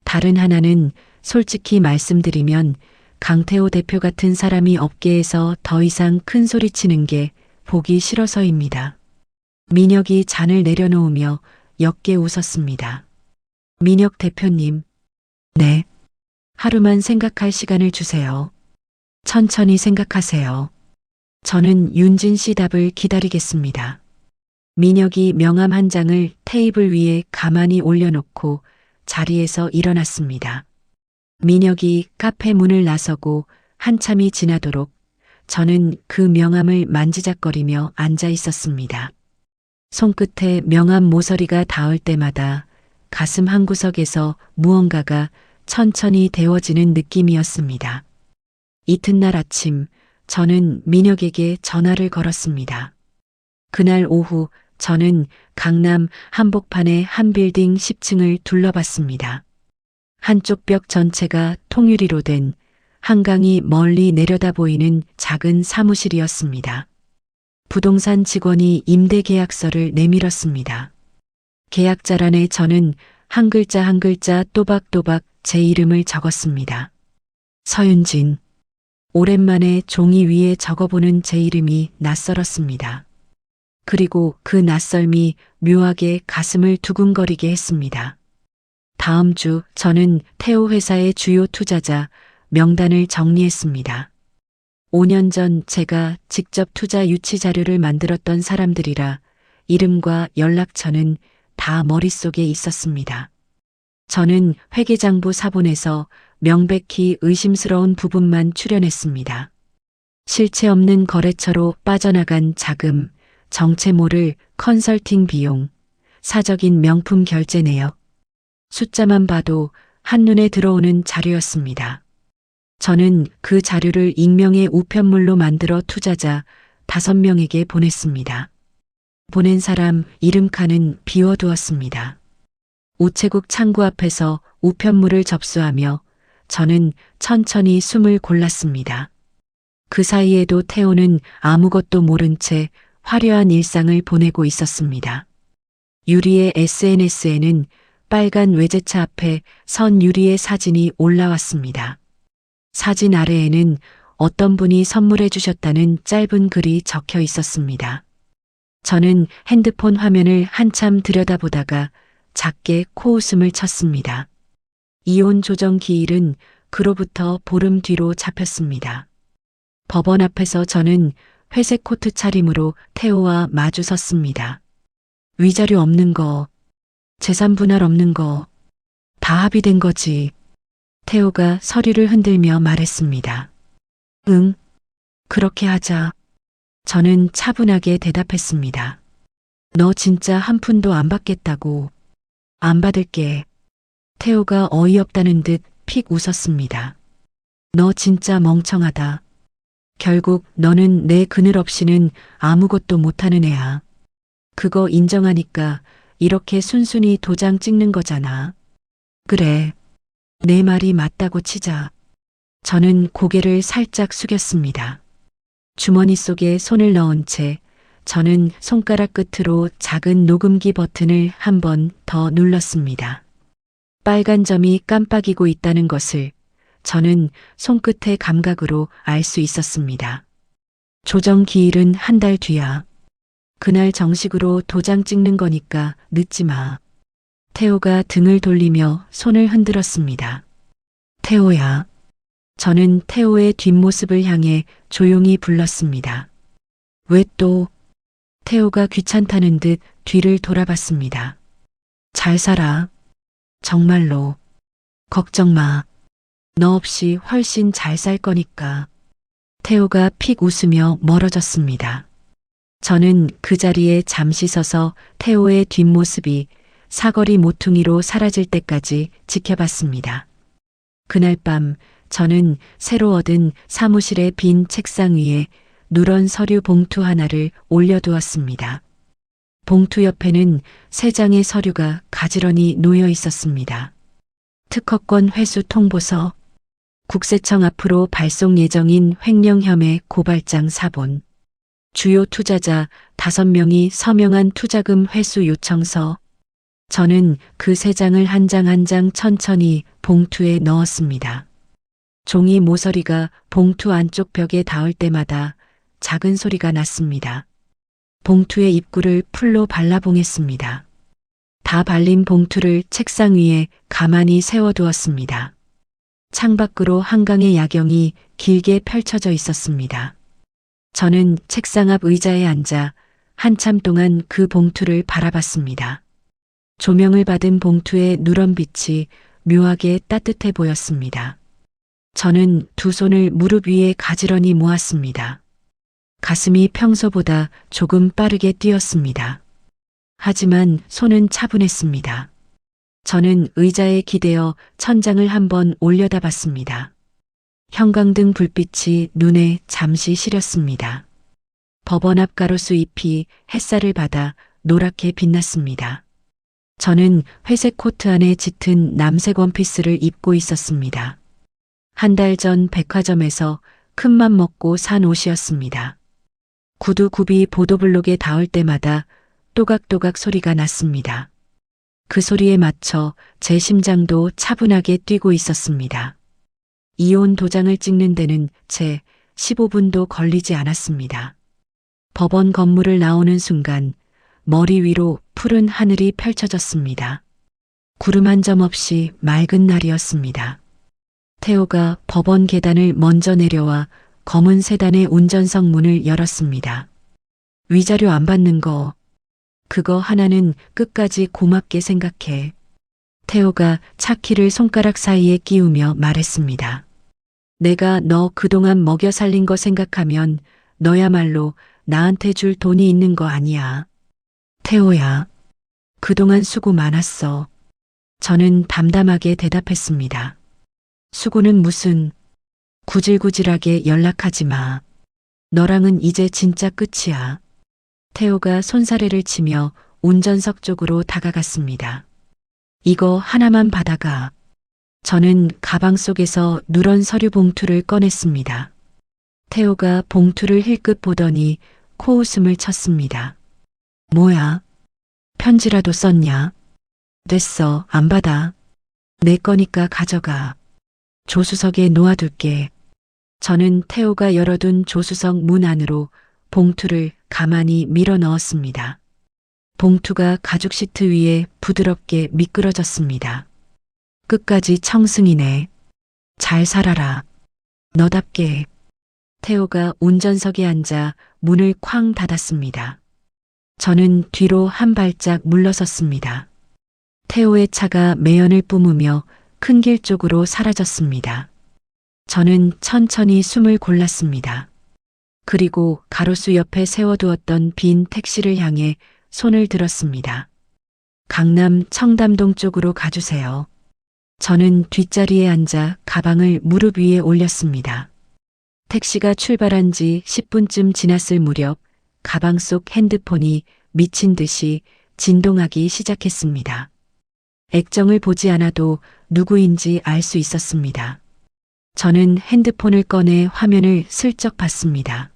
다른 하나는 솔직히 말씀드리면 강태호 대표 같은 사람이 업계에서 더 이상 큰 소리 치는 게 보기 싫어서입니다. 민혁이 잔을 내려놓으며 옅게 웃었습니다. 민혁 대표님, 네. 하루만 생각할 시간을 주세요. 천천히 생각하세요. 저는 윤진 씨 답을 기다리겠습니다. 민혁이 명함 한 장을 테이블 위에 가만히 올려놓고 자리에서 일어났습니다. 민혁이 카페 문을 나서고 한참이 지나도록 저는 그 명함을 만지작거리며 앉아 있었습니다. 손끝에 명함 모서리가 닿을 때마다 가슴 한구석에서 무언가가 천천히 데워지는 느낌이었습니다. 이튿날 아침 저는 민혁에게 전화를 걸었습니다. 그날 오후 저는 강남 한복판의 한 빌딩 10층을 둘러봤습니다. 한쪽 벽 전체가 통유리로 된 한강이 멀리 내려다 보이는 작은 사무실이었습니다. 부동산 직원이 임대 계약서를 내밀었습니다. 계약자란에 저는 한 글자 한 글자 또박또박 제 이름을 적었습니다. 서윤진. 오랜만에 종이 위에 적어보는 제 이름이 낯설었습니다. 그리고 그 낯설미 묘하게 가슴을 두근거리게 했습니다. 다음 주 저는 태호 회사의 주요 투자자 명단을 정리했습니다. 5년 전 제가 직접 투자 유치 자료를 만들었던 사람들이라 이름과 연락처는 다 머릿속에 있었습니다. 저는 회계장부 사본에서 명백히 의심스러운 부분만 추려냈습니다. 실체 없는 거래처로 빠져나간 자금, 정체 모를 컨설팅 비용, 사적인 명품 결제 내역. 숫자만 봐도 한눈에 들어오는 자료였습니다. 저는 그 자료를 익명의 우편물로 만들어 투자자 5명에게 보냈습니다. 보낸 사람 이름 칸은 비워두었습니다. 우체국 창구 앞에서 우편물을 접수하며 저는 천천히 숨을 골랐습니다. 그 사이에도 태호는 아무것도 모른 채 화려한 일상을 보내고 있었습니다. 유리의 SNS에는 빨간 외제차 앞에 선 유리의 사진이 올라왔습니다. 사진 아래에는 어떤 분이 선물해 주셨다는 짧은 글이 적혀 있었습니다. 저는 핸드폰 화면을 한참 들여다보다가 작게 코웃음을 쳤습니다. 이혼 조정 기일은 그로부터 보름 뒤로 잡혔습니다. 법원 앞에서 저는 회색 코트 차림으로 태호와 마주 섰습니다. 위자료 없는 거, 재산 분할 없는 거, 다 합의된 거지. 태호가 서류를 흔들며 말했습니다. 응, 그렇게 하자. 저는 차분하게 대답했습니다. 너 진짜 한 푼도 안 받겠다고. 안 받을게. 태호가 어이없다는 듯 픽 웃었습니다. 너 진짜 멍청하다. 결국 너는 내 그늘 없이는 아무것도 못하는 애야. 그거 인정하니까 이렇게 순순히 도장 찍는 거잖아. 그래. 내 말이 맞다고 치자. 저는 고개를 살짝 숙였습니다. 주머니 속에 손을 넣은 채 저는 손가락 끝으로 작은 녹음기 버튼을 한 번 더 눌렀습니다. 빨간 점이 깜빡이고 있다는 것을 저는 손끝의 감각으로 알 수 있었습니다. 조정 기일은 한 달 뒤야. 그날 정식으로 도장 찍는 거니까 늦지 마. 태호가 등을 돌리며 손을 흔들었습니다. 태호야. 저는 태호의 뒷모습을 향해 조용히 불렀습니다. 왜 또? 태호가 귀찮다는 듯 뒤를 돌아봤습니다. 잘 살아. 정말로. 걱정 마. 너 없이 훨씬 잘 살 거니까. 태호가 픽 웃으며 멀어졌습니다. 저는 그 자리에 잠시 서서 태호의 뒷모습이 사거리 모퉁이로 사라질 때까지 지켜봤습니다. 그날 밤 저는 새로 얻은 사무실의 빈 책상 위에 누런 서류 봉투 하나를 올려두었습니다. 봉투 옆에는 3장의 서류가 가지런히 놓여 있었습니다. 특허권 회수 통보서, 국세청 앞으로 발송 예정인 횡령혐의 고발장 사본, 주요 투자자 5명이 서명한 투자금 회수 요청서. 저는 그 3장을 한 장 한 장 천천히 봉투에 넣었습니다. 종이 모서리가 봉투 안쪽 벽에 닿을 때마다 작은 소리가 났습니다. 봉투의 입구를 풀로 발라봉했습니다. 다 발린 봉투를 책상 위에 가만히 세워두었습니다. 창밖으로 한강의 야경이 길게 펼쳐져 있었습니다. 저는 책상 앞 의자에 앉아 한참 동안 그 봉투를 바라봤습니다. 조명을 받은 봉투의 누런 빛이 묘하게 따뜻해 보였습니다. 저는 두 손을 무릎 위에 가지런히 모았습니다. 가슴이 평소보다 조금 빠르게 뛰었습니다. 하지만 손은 차분했습니다. 저는 의자에 기대어 천장을 한번 올려다봤습니다. 형광등 불빛이 눈에 잠시 시렸습니다. 법원 앞 가로수 잎이 햇살을 받아 노랗게 빛났습니다. 저는 회색 코트 안에 짙은 남색 원피스를 입고 있었습니다. 한 달 전 백화점에서 큰맘 먹고 산 옷이었습니다. 구두 굽이 보도블록에 닿을 때마다 또각또각 소리가 났습니다. 그 소리에 맞춰 제 심장도 차분하게 뛰고 있었습니다. 이혼 도장을 찍는 데는 채 15분도 걸리지 않았습니다. 법원 건물을 나오는 순간 머리 위로 푸른 하늘이 펼쳐졌습니다. 구름 한 점 없이 맑은 날이었습니다. 태호가 법원 계단을 먼저 내려와 검은 세단의 운전석 문을 열었습니다. 위자료 안 받는 거, 그거 하나는 끝까지 고맙게 생각해. 태호가 차키를 손가락 사이에 끼우며 말했습니다. 내가 너 그동안 먹여 살린 거 생각하면 너야말로 나한테 줄 돈이 있는 거 아니야. 태호야, 그동안 수고 많았어. 저는 담담하게 대답했습니다. 수고는 무슨, 구질구질하게 연락하지 마. 너랑은 이제 진짜 끝이야. 태호가 손사래를 치며 운전석 쪽으로 다가갔습니다. 이거 하나만 받아가. 저는 가방 속에서 누런 서류 봉투를 꺼냈습니다. 태호가 봉투를 힐끗 보더니 코웃음을 쳤습니다. 뭐야? 편지라도 썼냐? 됐어, 안 받아. 내 거니까 가져가. 조수석에 놓아둘게. 저는 태호가 열어둔 조수석 문 안으로 봉투를 가만히 밀어 넣었습니다. 봉투가 가죽 시트 위에 부드럽게 미끄러졌습니다. 끝까지 청승이네. 잘 살아라. 너답게. 태호가 운전석에 앉아 문을 쾅 닫았습니다. 저는 뒤로 한 발짝 물러섰습니다. 태호의 차가 매연을 뿜으며 큰 길 쪽으로 사라졌습니다. 저는 천천히 숨을 골랐습니다. 그리고 가로수 옆에 세워두었던 빈 택시를 향해 손을 들었습니다. 강남 청담동 쪽으로 가주세요. 저는 뒷자리에 앉아 가방을 무릎 위에 올렸습니다. 택시가 출발한 지 10분쯤 지났을 무렵 가방 속 핸드폰이 미친 듯이 진동하기 시작했습니다. 액정을 보지 않아도 누구인지 알 수 있었습니다. 저는 핸드폰을 꺼내 화면을 슬쩍 봤습니다.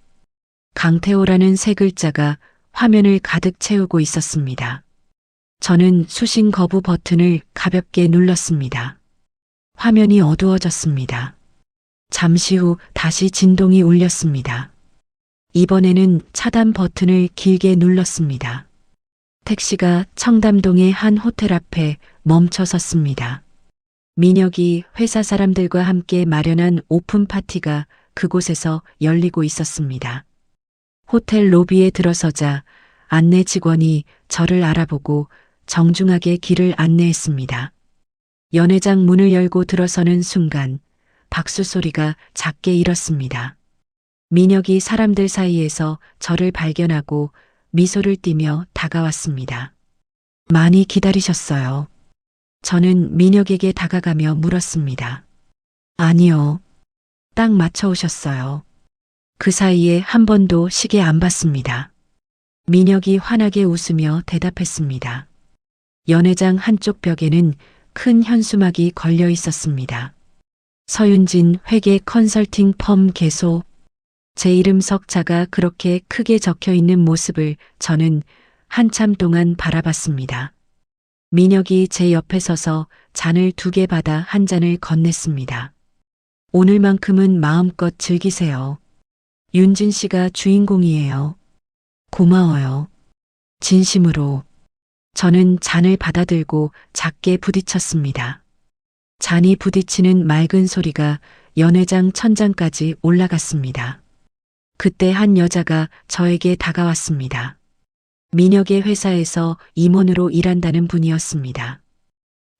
강태호라는 세 글자가 화면을 가득 채우고 있었습니다. 저는 수신 거부 버튼을 가볍게 눌렀습니다. 화면이 어두워졌습니다. 잠시 후 다시 진동이 울렸습니다. 이번에는 차단 버튼을 길게 눌렀습니다. 택시가 청담동의 한 호텔 앞에 멈춰 섰습니다. 민혁이 회사 사람들과 함께 마련한 오픈 파티가 그곳에서 열리고 있었습니다. 호텔 로비에 들어서자 안내 직원이 저를 알아보고 정중하게 길을 안내했습니다. 연회장 문을 열고 들어서는 순간 박수 소리가 작게 일었습니다. 민혁이 사람들 사이에서 저를 발견하고 미소를 띠며 다가왔습니다. 많이 기다리셨어요. 저는 민혁에게 다가가며 물었습니다. 아니요. 딱 맞춰 오셨어요. 그 사이에 한 번도 시계 안 봤습니다. 민혁이 환하게 웃으며 대답했습니다. 연회장 한쪽 벽에는 큰 현수막이 걸려 있었습니다. 서윤진 회계 컨설팅 펌 개소. 제 이름 석자가 그렇게 크게 적혀 있는 모습을 저는 한참 동안 바라봤습니다. 민혁이 제 옆에 서서 잔을 2개 받아 한 잔을 건넸습니다. 오늘만큼은 마음껏 즐기세요. 윤진 씨가 주인공이에요. 고마워요. 진심으로. 저는 잔을 받아들고 작게 부딪혔습니다. 잔이 부딪히는 맑은 소리가 연회장 천장까지 올라갔습니다. 그때 한 여자가 저에게 다가왔습니다. 민혁의 회사에서 임원으로 일한다는 분이었습니다.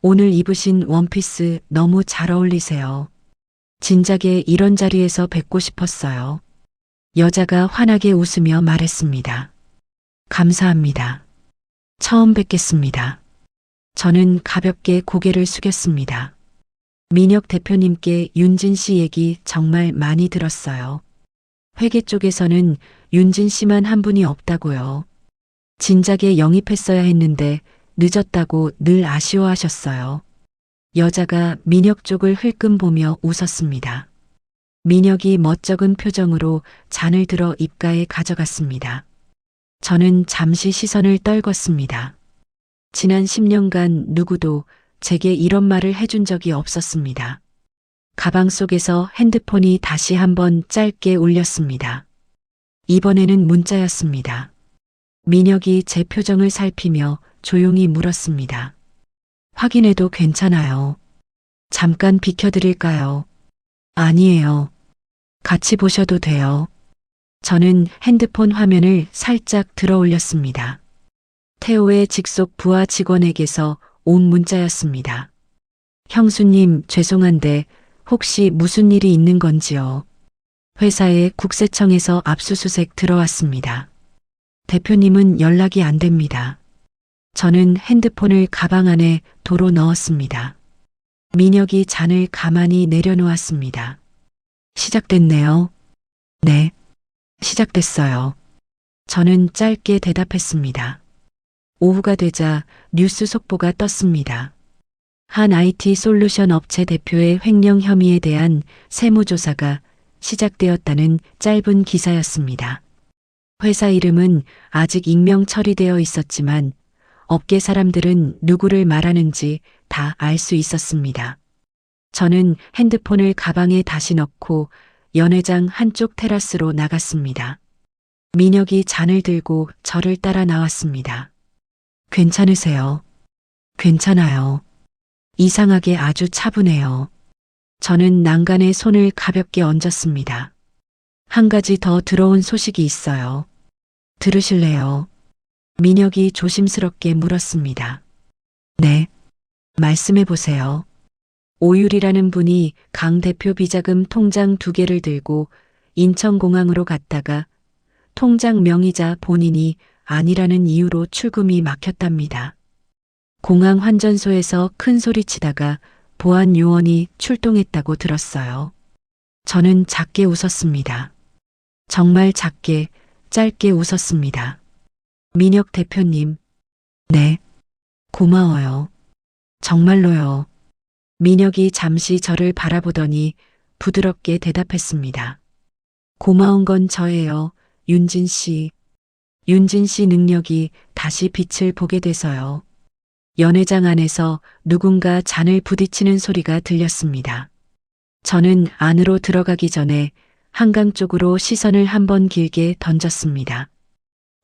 오늘 입으신 원피스 너무 잘 어울리세요. 진작에 이런 자리에서 뵙고 싶었어요. 여자가 환하게 웃으며 말했습니다. 감사합니다. 처음 뵙겠습니다. 저는 가볍게 고개를 숙였습니다. 민혁 대표님께 윤진 씨 얘기 정말 많이 들었어요. 회계 쪽에서는 윤진 씨만 한 분이 없다고요. 진작에 영입했어야 했는데 늦었다고 늘 아쉬워하셨어요. 여자가 민혁 쪽을 흘끔 보며 웃었습니다. 민혁이 멋쩍은 표정으로 잔을 들어 입가에 가져갔습니다. 저는 잠시 시선을 떨궜습니다. 지난 10년간 누구도 제게 이런 말을 해준 적이 없었습니다. 가방 속에서 핸드폰이 다시 한번 짧게 울렸습니다. 이번에는 문자였습니다. 민혁이 제 표정을 살피며 조용히 물었습니다. 확인해도 괜찮아요. 잠깐 비켜드릴까요? 아니에요. 같이 보셔도 돼요. 저는 핸드폰 화면을 살짝 들어 올렸습니다. 태호의 직속 부하 직원에게서 온 문자였습니다. 형수님, 죄송한데 혹시 무슨 일이 있는 건지요? 회사에 국세청에서 압수수색 들어왔습니다. 대표님은 연락이 안 됩니다. 저는 핸드폰을 가방 안에 도로 넣었습니다. 민혁이 잔을 가만히 내려놓았습니다. 시작됐네요. 네, 시작됐어요. 저는 짧게 대답했습니다. 오후가 되자 뉴스 속보가 떴습니다. 한 IT 솔루션 업체 대표의 횡령 혐의에 대한 세무조사가 시작되었다는 짧은 기사였습니다. 회사 이름은 아직 익명 처리되어 있었지만 업계 사람들은 누구를 말하는지 다 알 수 있었습니다. 저는 핸드폰을 가방에 다시 넣고 연회장 한쪽 테라스로 나갔습니다. 민혁이 잔을 들고 저를 따라 나왔습니다. 괜찮으세요? 괜찮아요. 이상하게 아주 차분해요. 저는 난간에 손을 가볍게 얹었습니다. 한 가지 더 들어온 소식이 있어요. 들으실래요? 민혁이 조심스럽게 물었습니다. 네, 말씀해 보세요. 오율이라는 분이 강 대표 비자금 통장 2개를 들고 인천공항으로 갔다가 통장 명의자 본인이 아니라는 이유로 출금이 막혔답니다. 공항 환전소에서 큰 소리 치다가 보안 요원이 출동했다고 들었어요. 저는 작게 웃었습니다. 정말 작게, 짧게 웃었습니다. 민혁 대표님. 네. 고마워요. 정말로요. 민혁이 잠시 저를 바라보더니 부드럽게 대답했습니다. 고마운 건 저예요, 윤진 씨. 윤진 씨 능력이 다시 빛을 보게 돼서요. 연회장 안에서 누군가 잔을 부딪히는 소리가 들렸습니다. 저는 안으로 들어가기 전에 한강 쪽으로 시선을 한번 길게 던졌습니다.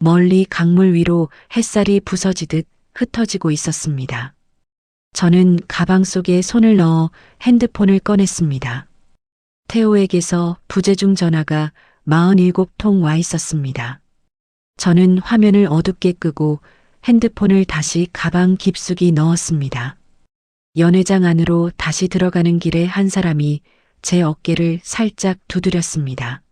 멀리 강물 위로 햇살이 부서지듯 흩어지고 있었습니다. 저는 가방 속에 손을 넣어 핸드폰을 꺼냈습니다. 태호에게서 부재중 전화가 47통 와 있었습니다. 저는 화면을 어둡게 끄고 핸드폰을 다시 가방 깊숙이 넣었습니다. 연회장 안으로 다시 들어가는 길에 한 사람이 제 어깨를 살짝 두드렸습니다.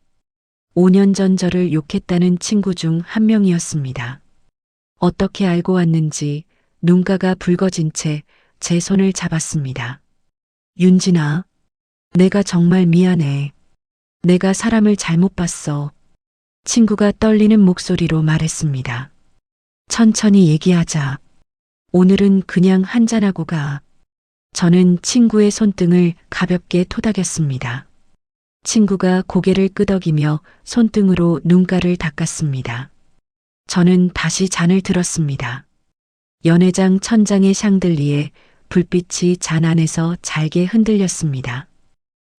5년 전 저를 욕했다는 친구 중 한 명이었습니다. 어떻게 알고 왔는지 눈가가 붉어진 채 제 손을 잡았습니다. 윤진아, 내가 정말 미안해. 내가 사람을 잘못 봤어. 친구가 떨리는 목소리로 말했습니다. 천천히 얘기하자. 오늘은 그냥 한잔하고 가. 저는 친구의 손등을 가볍게 토닥였습니다. 친구가 고개를 끄덕이며 손등으로 눈가를 닦았습니다. 저는 다시 잔을 들었습니다. 연회장 천장의 샹들리에 불빛이 잔 안에서 잘게 흔들렸습니다.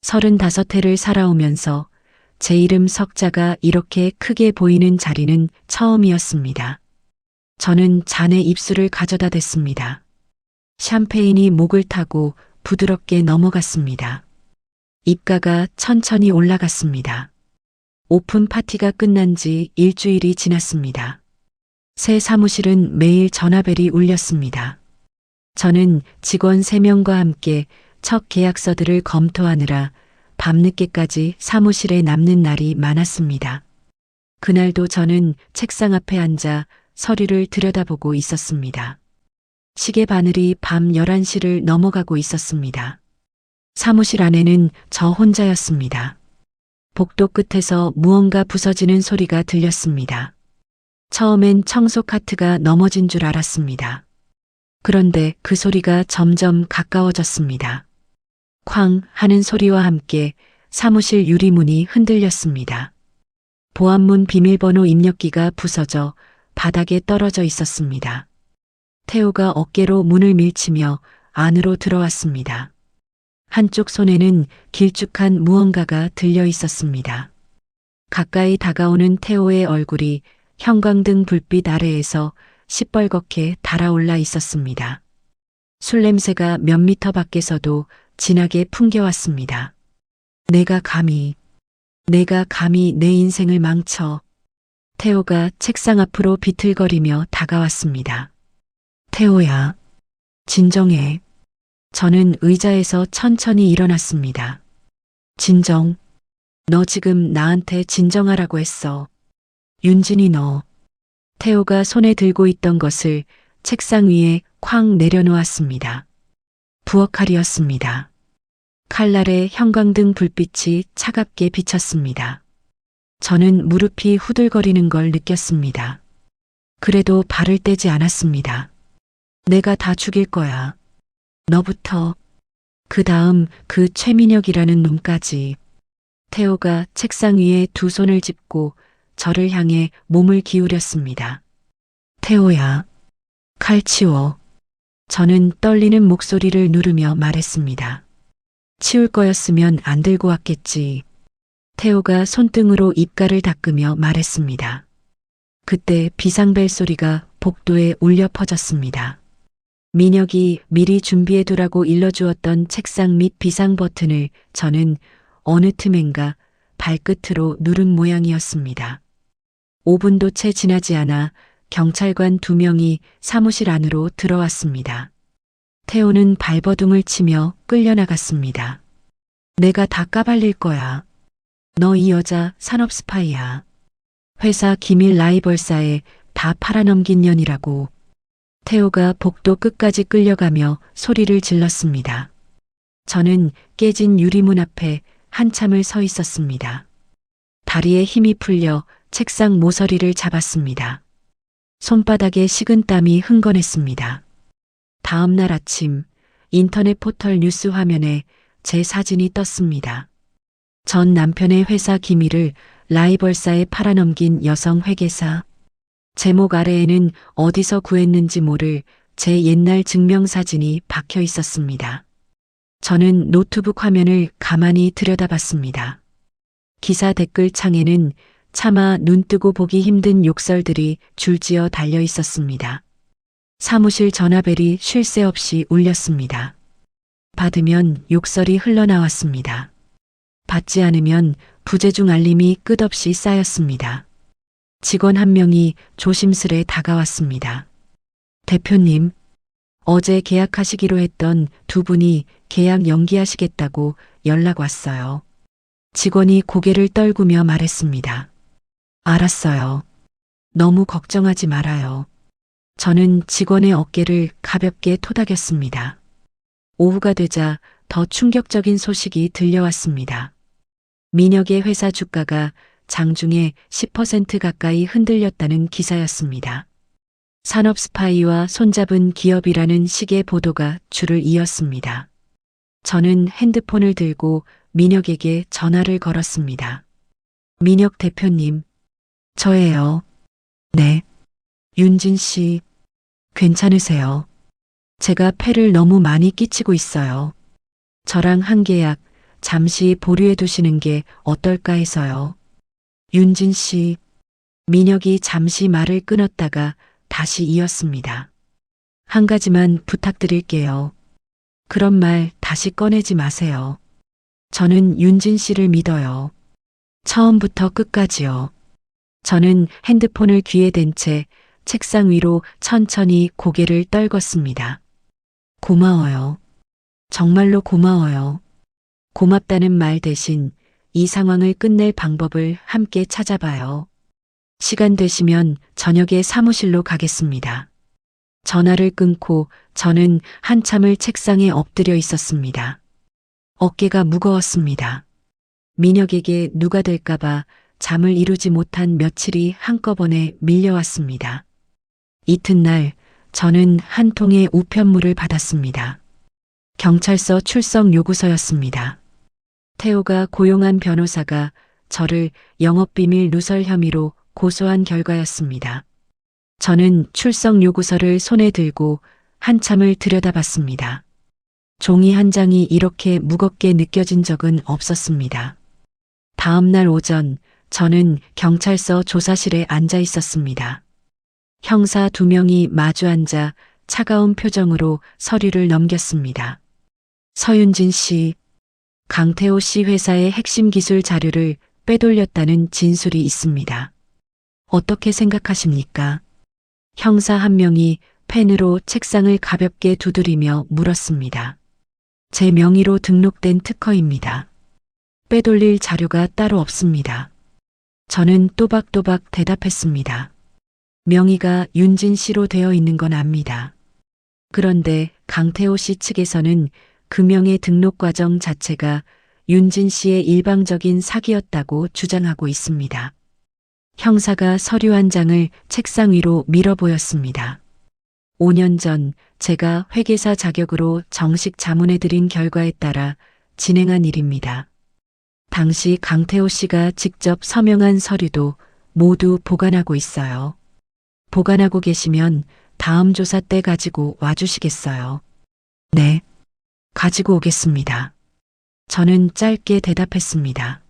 35회를 살아오면서 제 이름 석자가 이렇게 크게 보이는 자리는 처음이었습니다. 저는 잔에 입술을 가져다 댔습니다. 샴페인이 목을 타고 부드럽게 넘어갔습니다. 입가가 천천히 올라갔습니다. 오픈 파티가 끝난 지 일주일이 지났습니다. 새 사무실은 매일 전화벨이 울렸습니다. 저는 직원 3명과 함께 첫 계약서들을 검토하느라 밤늦게까지 사무실에 남는 날이 많았습니다. 그날도 저는 책상 앞에 앉아 서류를 들여다보고 있었습니다. 시계 바늘이 밤 11시를 넘어가고 있었습니다. 사무실 안에는 저 혼자였습니다. 복도 끝에서 무언가 부서지는 소리가 들렸습니다. 처음엔 청소 카트가 넘어진 줄 알았습니다. 그런데 그 소리가 점점 가까워졌습니다. 쾅 하는 소리와 함께 사무실 유리문이 흔들렸습니다. 보안문 비밀번호 입력기가 부서져 바닥에 떨어져 있었습니다. 태호가 어깨로 문을 밀치며 안으로 들어왔습니다. 한쪽 손에는 길쭉한 무언가가 들려 있었습니다. 가까이 다가오는 태호의 얼굴이 형광등 불빛 아래에서 시뻘겋게 달아올라 있었습니다. 술 냄새가 몇 미터 밖에서도 진하게 풍겨왔습니다. 내가 감히 내 인생을 망쳐. 태호가 책상 앞으로 비틀거리며 다가왔습니다. 태호야, 진정해. 저는 의자에서 천천히 일어났습니다. 진정. 너 지금 나한테 진정하라고 했어. 윤진이 너. 태호가 손에 들고 있던 것을 책상 위에 쾅 내려놓았습니다. 부엌칼이었습니다. 칼날에 형광등 불빛이 차갑게 비쳤습니다. 저는 무릎이 후들거리는 걸 느꼈습니다. 그래도 발을 떼지 않았습니다. 내가 다 죽일 거야. 너부터. 그 다음 그 최민혁이라는 놈까지. 태호가 책상 위에 두 손을 짚고 저를 향해 몸을 기울였습니다. 태호야, 칼 치워. 저는 떨리는 목소리를 누르며 말했습니다. 치울 거였으면 안 들고 왔겠지. 태호가 손등으로 입가를 닦으며 말했습니다. 그때 비상벨 소리가 복도에 울려 퍼졌습니다. 민혁이 미리 준비해두라고 일러주었던 책상 밑 비상 버튼을 저는 어느 틈엔가 발끝으로 누른 모양이었습니다. 5분도 채 지나지 않아 경찰관 2명이 사무실 안으로 들어왔습니다. 태호는 발버둥을 치며 끌려나갔습니다. 내가 다 까발릴 거야. 너 이 여자 산업 스파이야. 회사 기밀 라이벌사에 다 팔아넘긴 년이라고. 태호가 복도 끝까지 끌려가며 소리를 질렀습니다. 저는 깨진 유리문 앞에 한참을 서 있었습니다. 다리에 힘이 풀려 책상 모서리를 잡았습니다. 손바닥에 식은 땀이 흥건했습니다. 다음 날 아침 인터넷 포털 뉴스 화면에 제 사진이 떴습니다. 전 남편의 회사 기밀을 라이벌사에 팔아넘긴 여성 회계사. 제목 아래에는 어디서 구했는지 모를 제 옛날 증명사진이 박혀 있었습니다. 저는 노트북 화면을 가만히 들여다봤습니다. 기사 댓글 창에는 차마 눈뜨고 보기 힘든 욕설들이 줄지어 달려 있었습니다. 사무실 전화벨이 쉴 새 없이 울렸습니다. 받으면 욕설이 흘러나왔습니다. 받지 않으면 부재중 알림이 끝없이 쌓였습니다. 직원 한 명이 조심스레 다가왔습니다. 대표님, 어제 계약하시기로 했던 두 분이 계약 연기하시겠다고 연락 왔어요. 직원이 고개를 떨구며 말했습니다. 알았어요. 너무 걱정하지 말아요. 저는 직원의 어깨를 가볍게 토닥였습니다. 오후가 되자 더 충격적인 소식이 들려왔습니다. 민혁의 회사 주가가 장중에 10% 가까이 흔들렸다는 기사였습니다. 산업 스파이와 손잡은 기업이라는 식의 보도가 줄을 이었습니다. 저는 핸드폰을 들고 민혁에게 전화를 걸었습니다. 민혁 대표님, 저예요. 네. 윤진 씨, 괜찮으세요? 제가 폐를 너무 많이 끼치고 있어요. 저랑 한 계약 잠시 보류해 두시는 게 어떨까 해서요. 윤진 씨, 민혁이 잠시 말을 끊었다가 다시 이었습니다. 한 가지만 부탁드릴게요. 그런 말 다시 꺼내지 마세요. 저는 윤진 씨를 믿어요. 처음부터 끝까지요. 저는 핸드폰을 귀에 댄 채 책상 위로 천천히 고개를 떨궜습니다. 고마워요. 정말로 고마워요. 고맙다는 말 대신 이 상황을 끝낼 방법을 함께 찾아봐요. 시간 되시면 저녁에 사무실로 가겠습니다. 전화를 끊고 저는 한참을 책상에 엎드려 있었습니다. 어깨가 무거웠습니다. 민혁에게 누가 될까봐 잠을 이루지 못한 며칠이 한꺼번에 밀려왔습니다. 이튿날 저는 한 통의 우편물을 받았습니다. 경찰서 출석 요구서였습니다. 태호가 고용한 변호사가 저를 영업비밀 누설 혐의로 고소한 결과였습니다. 저는 출석 요구서를 손에 들고 한참을 들여다봤습니다. 종이 한 장이 이렇게 무겁게 느껴진 적은 없었습니다. 다음 날 오전 저는 경찰서 조사실에 앉아 있었습니다. 형사 2명이 마주 앉아 차가운 표정으로 서류를 넘겼습니다. 서윤진 씨, 강태호 씨 회사의 핵심 기술 자료를 빼돌렸다는 진술이 있습니다. 어떻게 생각하십니까? 형사 한 명이 펜으로 책상을 가볍게 두드리며 물었습니다. 제 명의로 등록된 특허입니다. 빼돌릴 자료가 따로 없습니다. 저는 또박또박 대답했습니다. 명의가 윤진 씨로 되어 있는 건 압니다. 그런데 강태호 씨 측에서는 금명의 등록 과정 자체가 윤진 씨의 일방적인 사기였다고 주장하고 있습니다. 형사가 서류 한 장을 책상 위로 밀어 보였습니다. 5년 전 제가 회계사 자격으로 정식 자문해드린 결과에 따라 진행한 일입니다. 당시 강태호 씨가 직접 서명한 서류도 모두 보관하고 있어요. 보관하고 계시면 다음 조사 때 가지고 와주시겠어요? 네, 가지고 오겠습니다. 저는 짧게 대답했습니다.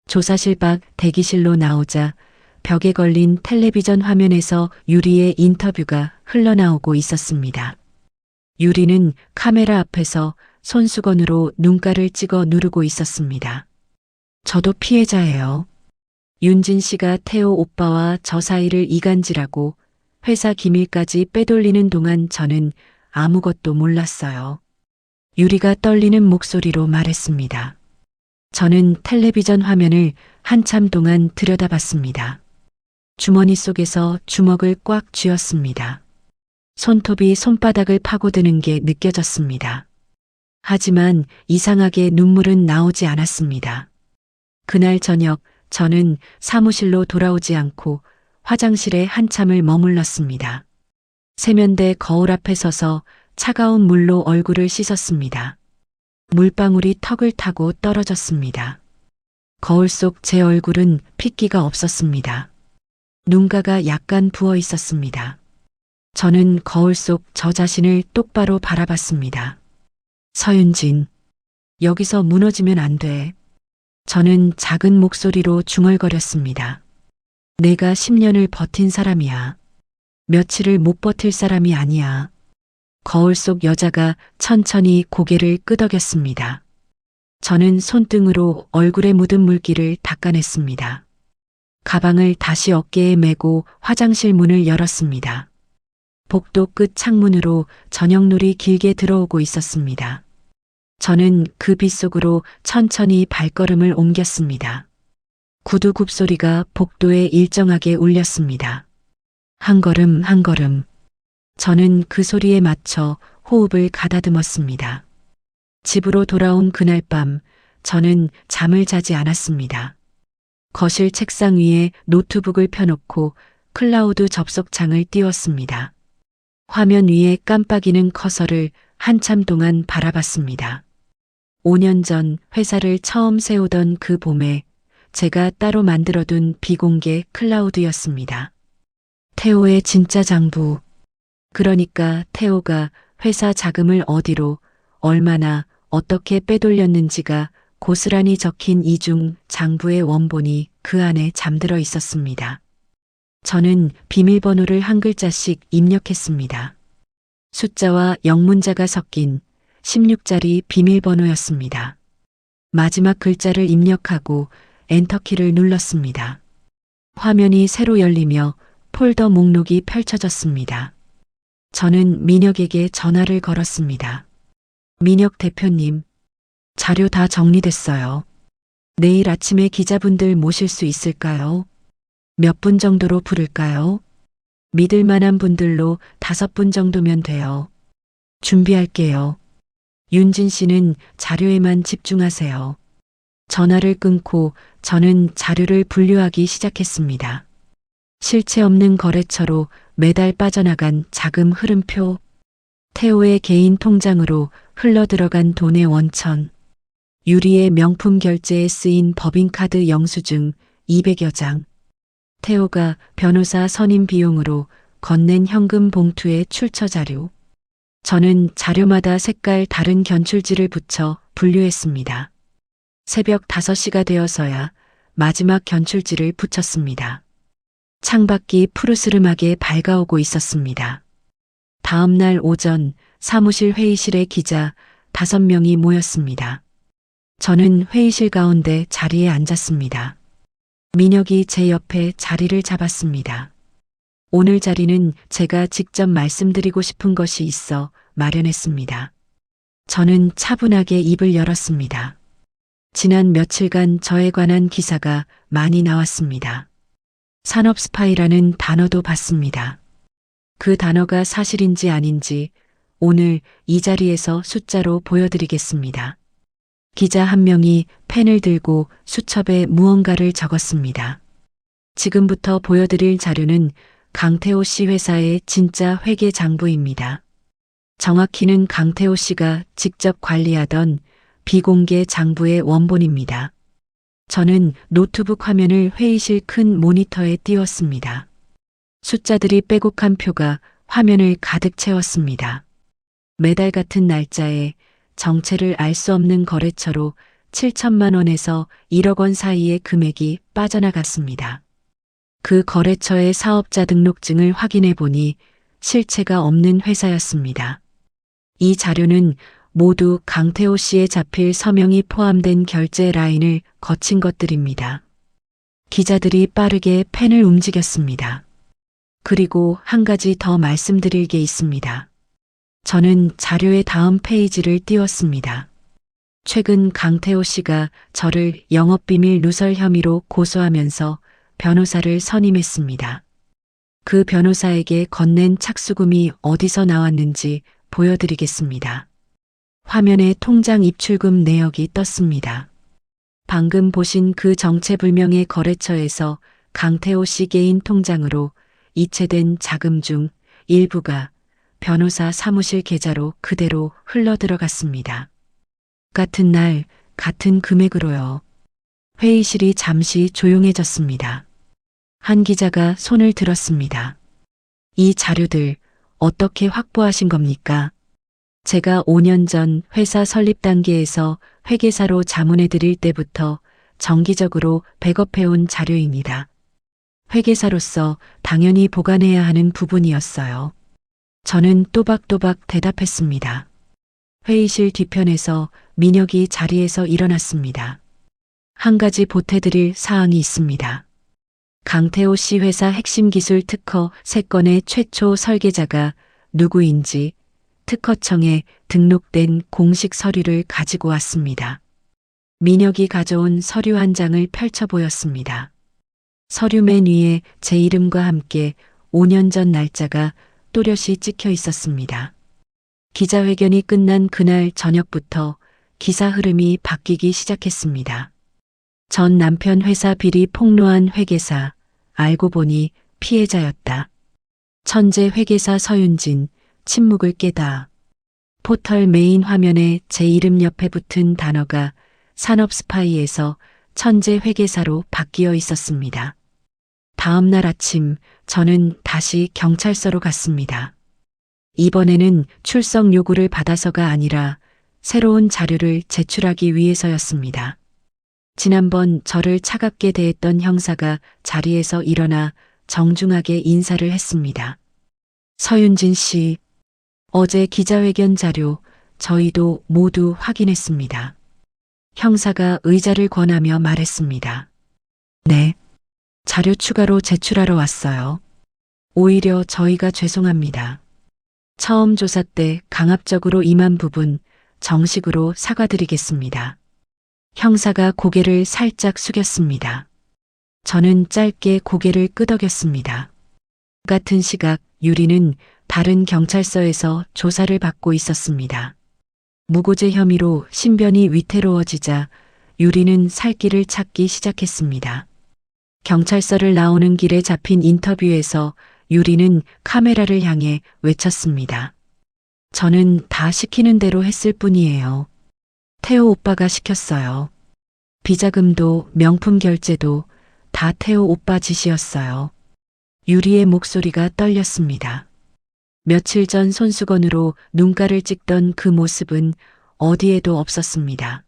조사실 밖 대기실로 나오자 벽에 걸린 텔레비전 화면에서 유리의 인터뷰가 흘러나오고 있었습니다. 유리는 카메라 앞에서 손수건으로 눈가를 찍어 누르고 있었습니다. 저도 피해자예요. 윤진 씨가 태호 오빠와 저 사이를 이간질하고 회사 기밀까지 빼돌리는 동안 저는 아무것도 몰랐어요. 유리가 떨리는 목소리로 말했습니다. 저는 텔레비전 화면을 한참 동안 들여다봤습니다. 주머니 속에서 주먹을 꽉 쥐었습니다. 손톱이 손바닥을 파고드는 게 느껴졌습니다. 하지만 이상하게 눈물은 나오지 않았습니다. 그날 저녁 저는 사무실로 돌아오지 않고 화장실에 한참을 머물렀습니다. 세면대 거울 앞에 서서 차가운 물로 얼굴을 씻었습니다. 물방울이 턱을 타고 떨어졌습니다. 거울 속 제 얼굴은 핏기가 없었습니다. 눈가가 약간 부어 있었습니다. 저는 거울 속 저 자신을 똑바로 바라봤습니다. 서윤진, 여기서 무너지면 안 돼. 저는 작은 목소리로 중얼거렸습니다. 내가 10년을 버틴 사람이야. 며칠을 못 버틸 사람이 아니야. 거울 속 여자가 천천히 고개를 끄덕였습니다. 저는 손등으로 얼굴에 묻은 물기를 닦아냈습니다. 가방을 다시 어깨에 메고 화장실 문을 열었습니다. 복도 끝 창문으로 저녁놀이 길게 들어오고 있었습니다. 저는 그 빛 속으로 천천히 발걸음을 옮겼습니다. 구두 굽소리가 복도에 일정하게 울렸습니다. 한 걸음 한 걸음. 저는 그 소리에 맞춰 호흡을 가다듬었습니다. 집으로 돌아온 그날 밤 저는 잠을 자지 않았습니다. 거실 책상 위에 노트북을 펴놓고 클라우드 접속창을 띄웠습니다. 화면 위에 깜빡이는 커서를 한참 동안 바라봤습니다. 5년 전 회사를 처음 세우던 그 봄에 제가 따로 만들어둔 비공개 클라우드였습니다. 태호의 진짜 장부. 그러니까 태호가 회사 자금을 어디로, 얼마나, 어떻게 빼돌렸는지가 고스란히 적힌 이중 장부의 원본이 그 안에 잠들어 있었습니다. 저는 비밀번호를 한 글자씩 입력했습니다. 숫자와 영문자가 섞인 16자리 비밀번호였습니다. 마지막 글자를 입력하고 엔터키를 눌렀습니다. 화면이 새로 열리며 폴더 목록이 펼쳐졌습니다. 저는 민혁에게 전화를 걸었습니다. 민혁 대표님, 자료 다 정리됐어요. 내일 아침에 기자분들 모실 수 있을까요? 몇 분 정도로 부를까요? 믿을 만한 분들로 5분 정도면 돼요. 준비할게요. 윤진 씨는 자료에만 집중하세요. 전화를 끊고 저는 자료를 분류하기 시작했습니다. 실체 없는 거래처로 매달 빠져나간 자금 흐름표, 태호의 개인 통장으로 흘러들어간 돈의 원천, 유리의 명품 결제에 쓰인 법인카드 영수증 200여 장, 태호가 변호사 선임 비용으로 건넨 현금 봉투의 출처 자료. 저는 자료마다 색깔 다른 견출지를 붙여 분류했습니다. 새벽 5시가 되어서야 마지막 견출지를 붙였습니다. 창밖이 푸르스름하게 밝아오고 있었습니다. 다음 날 오전 사무실 회의실에 기자 5명이 모였습니다. 저는 회의실 가운데 자리에 앉았습니다. 민혁이 제 옆에 자리를 잡았습니다. 오늘 자리는 제가 직접 말씀드리고 싶은 것이 있어 마련했습니다. 저는 차분하게 입을 열었습니다. 지난 며칠간 저에 관한 기사가 많이 나왔습니다. 산업 스파이라는 단어도 봤습니다. 그 단어가 사실인지 아닌지 오늘 이 자리에서 숫자로 보여드리겠습니다. 기자 한 명이 펜을 들고 수첩에 무언가를 적었습니다. 지금부터 보여드릴 자료는 강태호 씨 회사의 진짜 회계 장부입니다. 정확히는 강태호 씨가 직접 관리하던 비공개 장부의 원본입니다. 저는 노트북 화면을 회의실 큰 모니터에 띄웠습니다. 숫자들이 빼곡한 표가 화면을 가득 채웠습니다. 매달 같은 날짜에 정체를 알 수 없는 거래처로 7천만 원에서 1억 원 사이의 금액이 빠져나갔습니다. 그 거래처의 사업자 등록증을 확인해 보니 실체가 없는 회사였습니다. 이 자료는 모두 강태호 씨의 자필 서명이 포함된 결제 라인을 거친 것들입니다. 기자들이 빠르게 펜을 움직였습니다. 그리고 한 가지 더 말씀드릴 게 있습니다. 저는 자료의 다음 페이지를 띄웠습니다. 최근 강태호 씨가 저를 영업비밀 누설 혐의로 고소하면서 변호사를 선임했습니다. 그 변호사에게 건넨 착수금이 어디서 나왔는지 보여드리겠습니다. 화면에 통장 입출금 내역이 떴습니다. 방금 보신 그 정체불명의 거래처에서 강태호 씨 개인 통장으로 이체된 자금 중 일부가 변호사 사무실 계좌로 그대로 흘러들어갔습니다. 같은 날, 같은 금액으로요. 회의실이 잠시 조용해졌습니다. 한 기자가 손을 들었습니다. 이 자료들 어떻게 확보하신 겁니까? 제가 5년 전 회사 설립 단계에서 회계사로 자문해 드릴 때부터 정기적으로 백업해온 자료입니다. 회계사로서 당연히 보관해야 하는 부분이었어요. 저는 또박또박 대답했습니다. 회의실 뒤편에서 민혁이 자리에서 일어났습니다. 한 가지 보태드릴 사항이 있습니다. 강태호 씨 회사 핵심 기술 특허 3건의 최초 설계자가 누구인지 특허청에 등록된 공식 서류를 가지고 왔습니다. 민혁이 가져온 서류 한 장을 펼쳐 보였습니다. 서류 맨 위에 제 이름과 함께 5년 전 날짜가 또렷이 찍혀 있었습니다. 기자회견이 끝난 그날 저녁부터 기사 흐름이 바뀌기 시작했습니다. 전 남편 회사 비리 폭로한 회계사, 알고 보니 피해자였다. 천재 회계사 서윤진, 침묵을 깨다. 포털 메인 화면에 제 이름 옆에 붙은 단어가 산업 스파이에서 천재 회계사로 바뀌어 있었습니다. 다음 날 아침 저는 다시 경찰서로 갔습니다. 이번에는 출석 요구를 받아서가 아니라 새로운 자료를 제출하기 위해서였습니다. 지난번 저를 차갑게 대했던 형사가 자리에서 일어나 정중하게 인사를 했습니다. 서윤진 씨, 어제 기자회견 자료 저희도 모두 확인했습니다. 형사가 의자를 권하며 말했습니다. 네, 자료 추가로 제출하러 왔어요. 오히려 저희가 죄송합니다. 처음 조사 때 강압적으로 임한 부분 정식으로 사과드리겠습니다. 형사가 고개를 살짝 숙였습니다. 저는 짧게 고개를 끄덕였습니다. 같은 시각 유리는 다른 경찰서에서 조사를 받고 있었습니다. 무고죄 혐의로 신변이 위태로워지자 유리는 살 길을 찾기 시작했습니다. 경찰서를 나오는 길에 잡힌 인터뷰에서 유리는 카메라를 향해 외쳤습니다. 저는 다 시키는 대로 했을 뿐이에요. 태호 오빠가 시켰어요. 비자금도 명품 결제도 다 태호 오빠 짓이었어요. 유리의 목소리가 떨렸습니다. 며칠 전 손수건으로 눈가를 찍던 그 모습은 어디에도 없었습니다.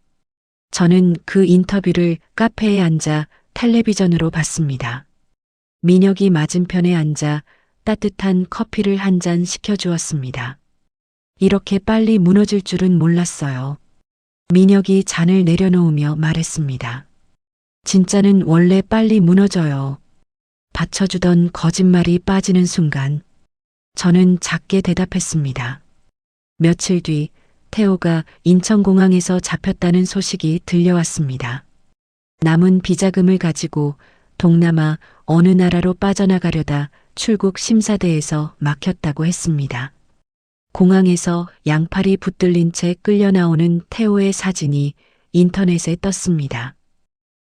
저는 그 인터뷰를 카페에 앉아 텔레비전으로 봤습니다. 민혁이 맞은편에 앉아 따뜻한 커피를 한 잔 시켜주었습니다. 이렇게 빨리 무너질 줄은 몰랐어요. 민혁이 잔을 내려놓으며 말했습니다. 진짜는 원래 빨리 무너져요. 받쳐주던 거짓말이 빠지는 순간 저는 작게 대답했습니다. 며칠 뒤 태호가 인천공항에서 잡혔다는 소식이 들려왔습니다. 남은 비자금을 가지고 동남아 어느 나라로 빠져나가려다 출국 심사대에서 막혔다고 했습니다. 공항에서 양팔이 붙들린 채 끌려 나오는 태호의 사진이 인터넷에 떴습니다.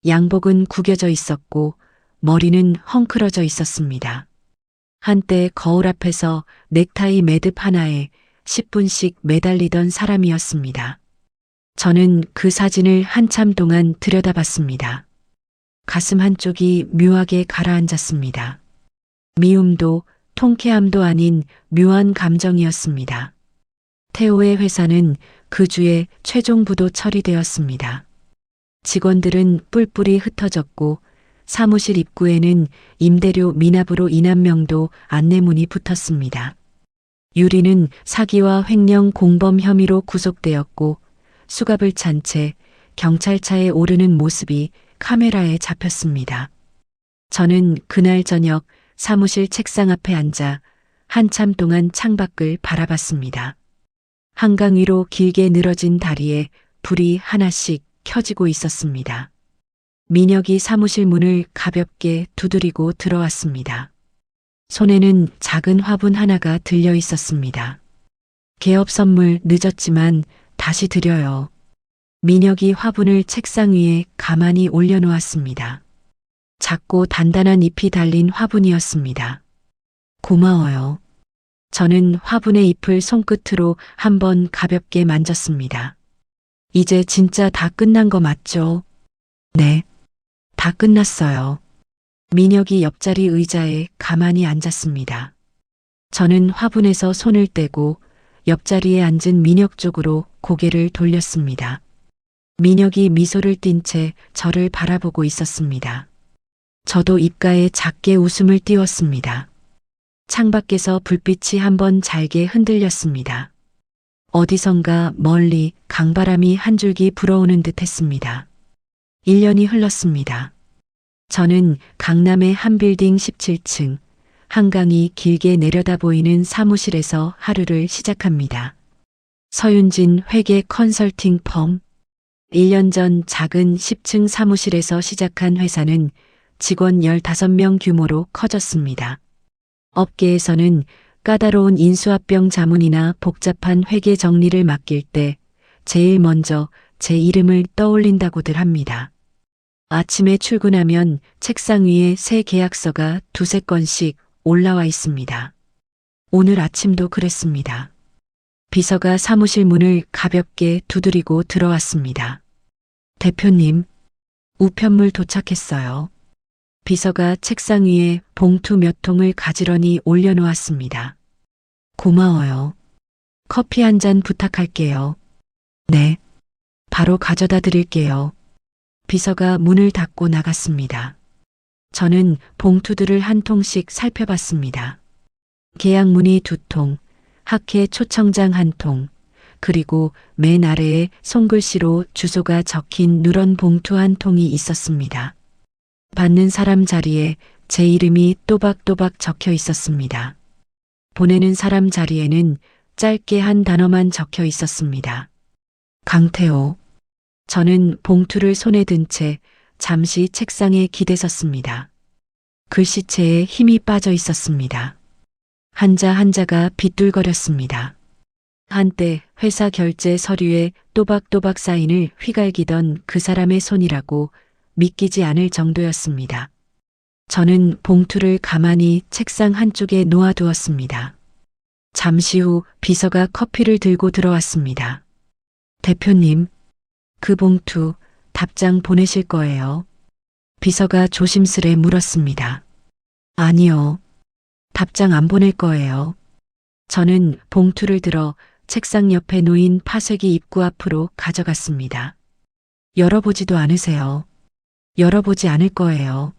양복은 구겨져 있었고 머리는 헝클어져 있었습니다. 한때 거울 앞에서 넥타이 매듭 하나에 10분씩 매달리던 사람이었습니다. 저는 그 사진을 한참 동안 들여다봤습니다. 가슴 한쪽이 묘하게 가라앉았습니다. 미움도 통쾌함도 아닌 묘한 감정이었습니다. 태호의 회사는 그 주에 최종 부도 처리되었습니다. 직원들은 뿔뿔이 흩어졌고 사무실 입구에는 임대료 미납으로 인한 명도 안내문이 붙었습니다. 유리는 사기와 횡령 공범 혐의로 구속되었고 수갑을 찬 채 경찰차에 오르는 모습이 카메라에 잡혔습니다. 저는 그날 저녁 사무실 책상 앞에 앉아 한참 동안 창밖을 바라봤습니다. 한강 위로 길게 늘어진 다리에 불이 하나씩 켜지고 있었습니다. 민혁이 사무실 문을 가볍게 두드리고 들어왔습니다. 손에는 작은 화분 하나가 들려 있었습니다. 개업 선물 늦었지만 다시 드려요. 민혁이 화분을 책상 위에 가만히 올려놓았습니다. 작고 단단한 잎이 달린 화분이었습니다. 고마워요. 저는 화분의 잎을 손끝으로 한번 가볍게 만졌습니다. 이제 진짜 다 끝난 거 맞죠? 네. 다 끝났어요. 민혁이 옆자리 의자에 가만히 앉았습니다. 저는 화분에서 손을 떼고 옆자리에 앉은 민혁 쪽으로 고개를 돌렸습니다. 민혁이 미소를 띤 채 저를 바라보고 있었습니다. 저도 입가에 작게 웃음을 띄웠습니다. 창밖에서 불빛이 한번 잘게 흔들렸습니다. 어디선가 멀리 강바람이 한 줄기 불어오는 듯 했습니다. 1년이 흘렀습니다. 저는 강남의 한 빌딩 17층, 한강이 길게 내려다 보이는 사무실에서 하루를 시작합니다. 서윤진 회계 컨설팅 펌. 1년 전 작은 10층 사무실에서 시작한 회사는 직원 15명 규모로 커졌습니다. 업계에서는 까다로운 인수합병 자문이나 복잡한 회계 정리를 맡길 때 제일 먼저 제 이름을 떠올린다고들 합니다. 아침에 출근하면 책상 위에 새 계약서가 두세 건씩 올라와 있습니다. 오늘 아침도 그랬습니다. 비서가 사무실 문을 가볍게 두드리고 들어왔습니다. 대표님, 우편물 도착했어요. 비서가 책상 위에 봉투 몇 통을 가지런히 올려놓았습니다. 고마워요. 커피 한 잔 부탁할게요. 네, 바로 가져다 드릴게요. 비서가 문을 닫고 나갔습니다. 저는 봉투들을 한 통씩 살펴봤습니다. 계약문이 2통, 학회 초청장 1통, 그리고 맨 아래에 손글씨로 주소가 적힌 누런 봉투 1통이 있었습니다. 받는 사람 자리에 제 이름이 또박또박 적혀 있었습니다. 보내는 사람 자리에는 짧게 한 단어만 적혀 있었습니다. 강태호. 저는 봉투를 손에 든 채 잠시 책상에 기대섰습니다. 글씨체에 힘이 빠져 있었습니다. 한자 한자가 빗둘거렸습니다. 한때 회사 결제 서류에 또박또박 사인을 휘갈기던 그 사람의 손이라고 믿기지 않을 정도였습니다. 저는 봉투를 가만히 책상 한쪽에 놓아두었습니다. 잠시 후 비서가 커피를 들고 들어왔습니다. 대표님, 그 봉투 답장 보내실 거예요? 비서가 조심스레 물었습니다. 아니요. 답장 안 보낼 거예요. 저는 봉투를 들어 책상 옆에 놓인 파쇄기 입구 앞으로 가져갔습니다. 열어보지도 않으세요. 열어보지 않을 거예요.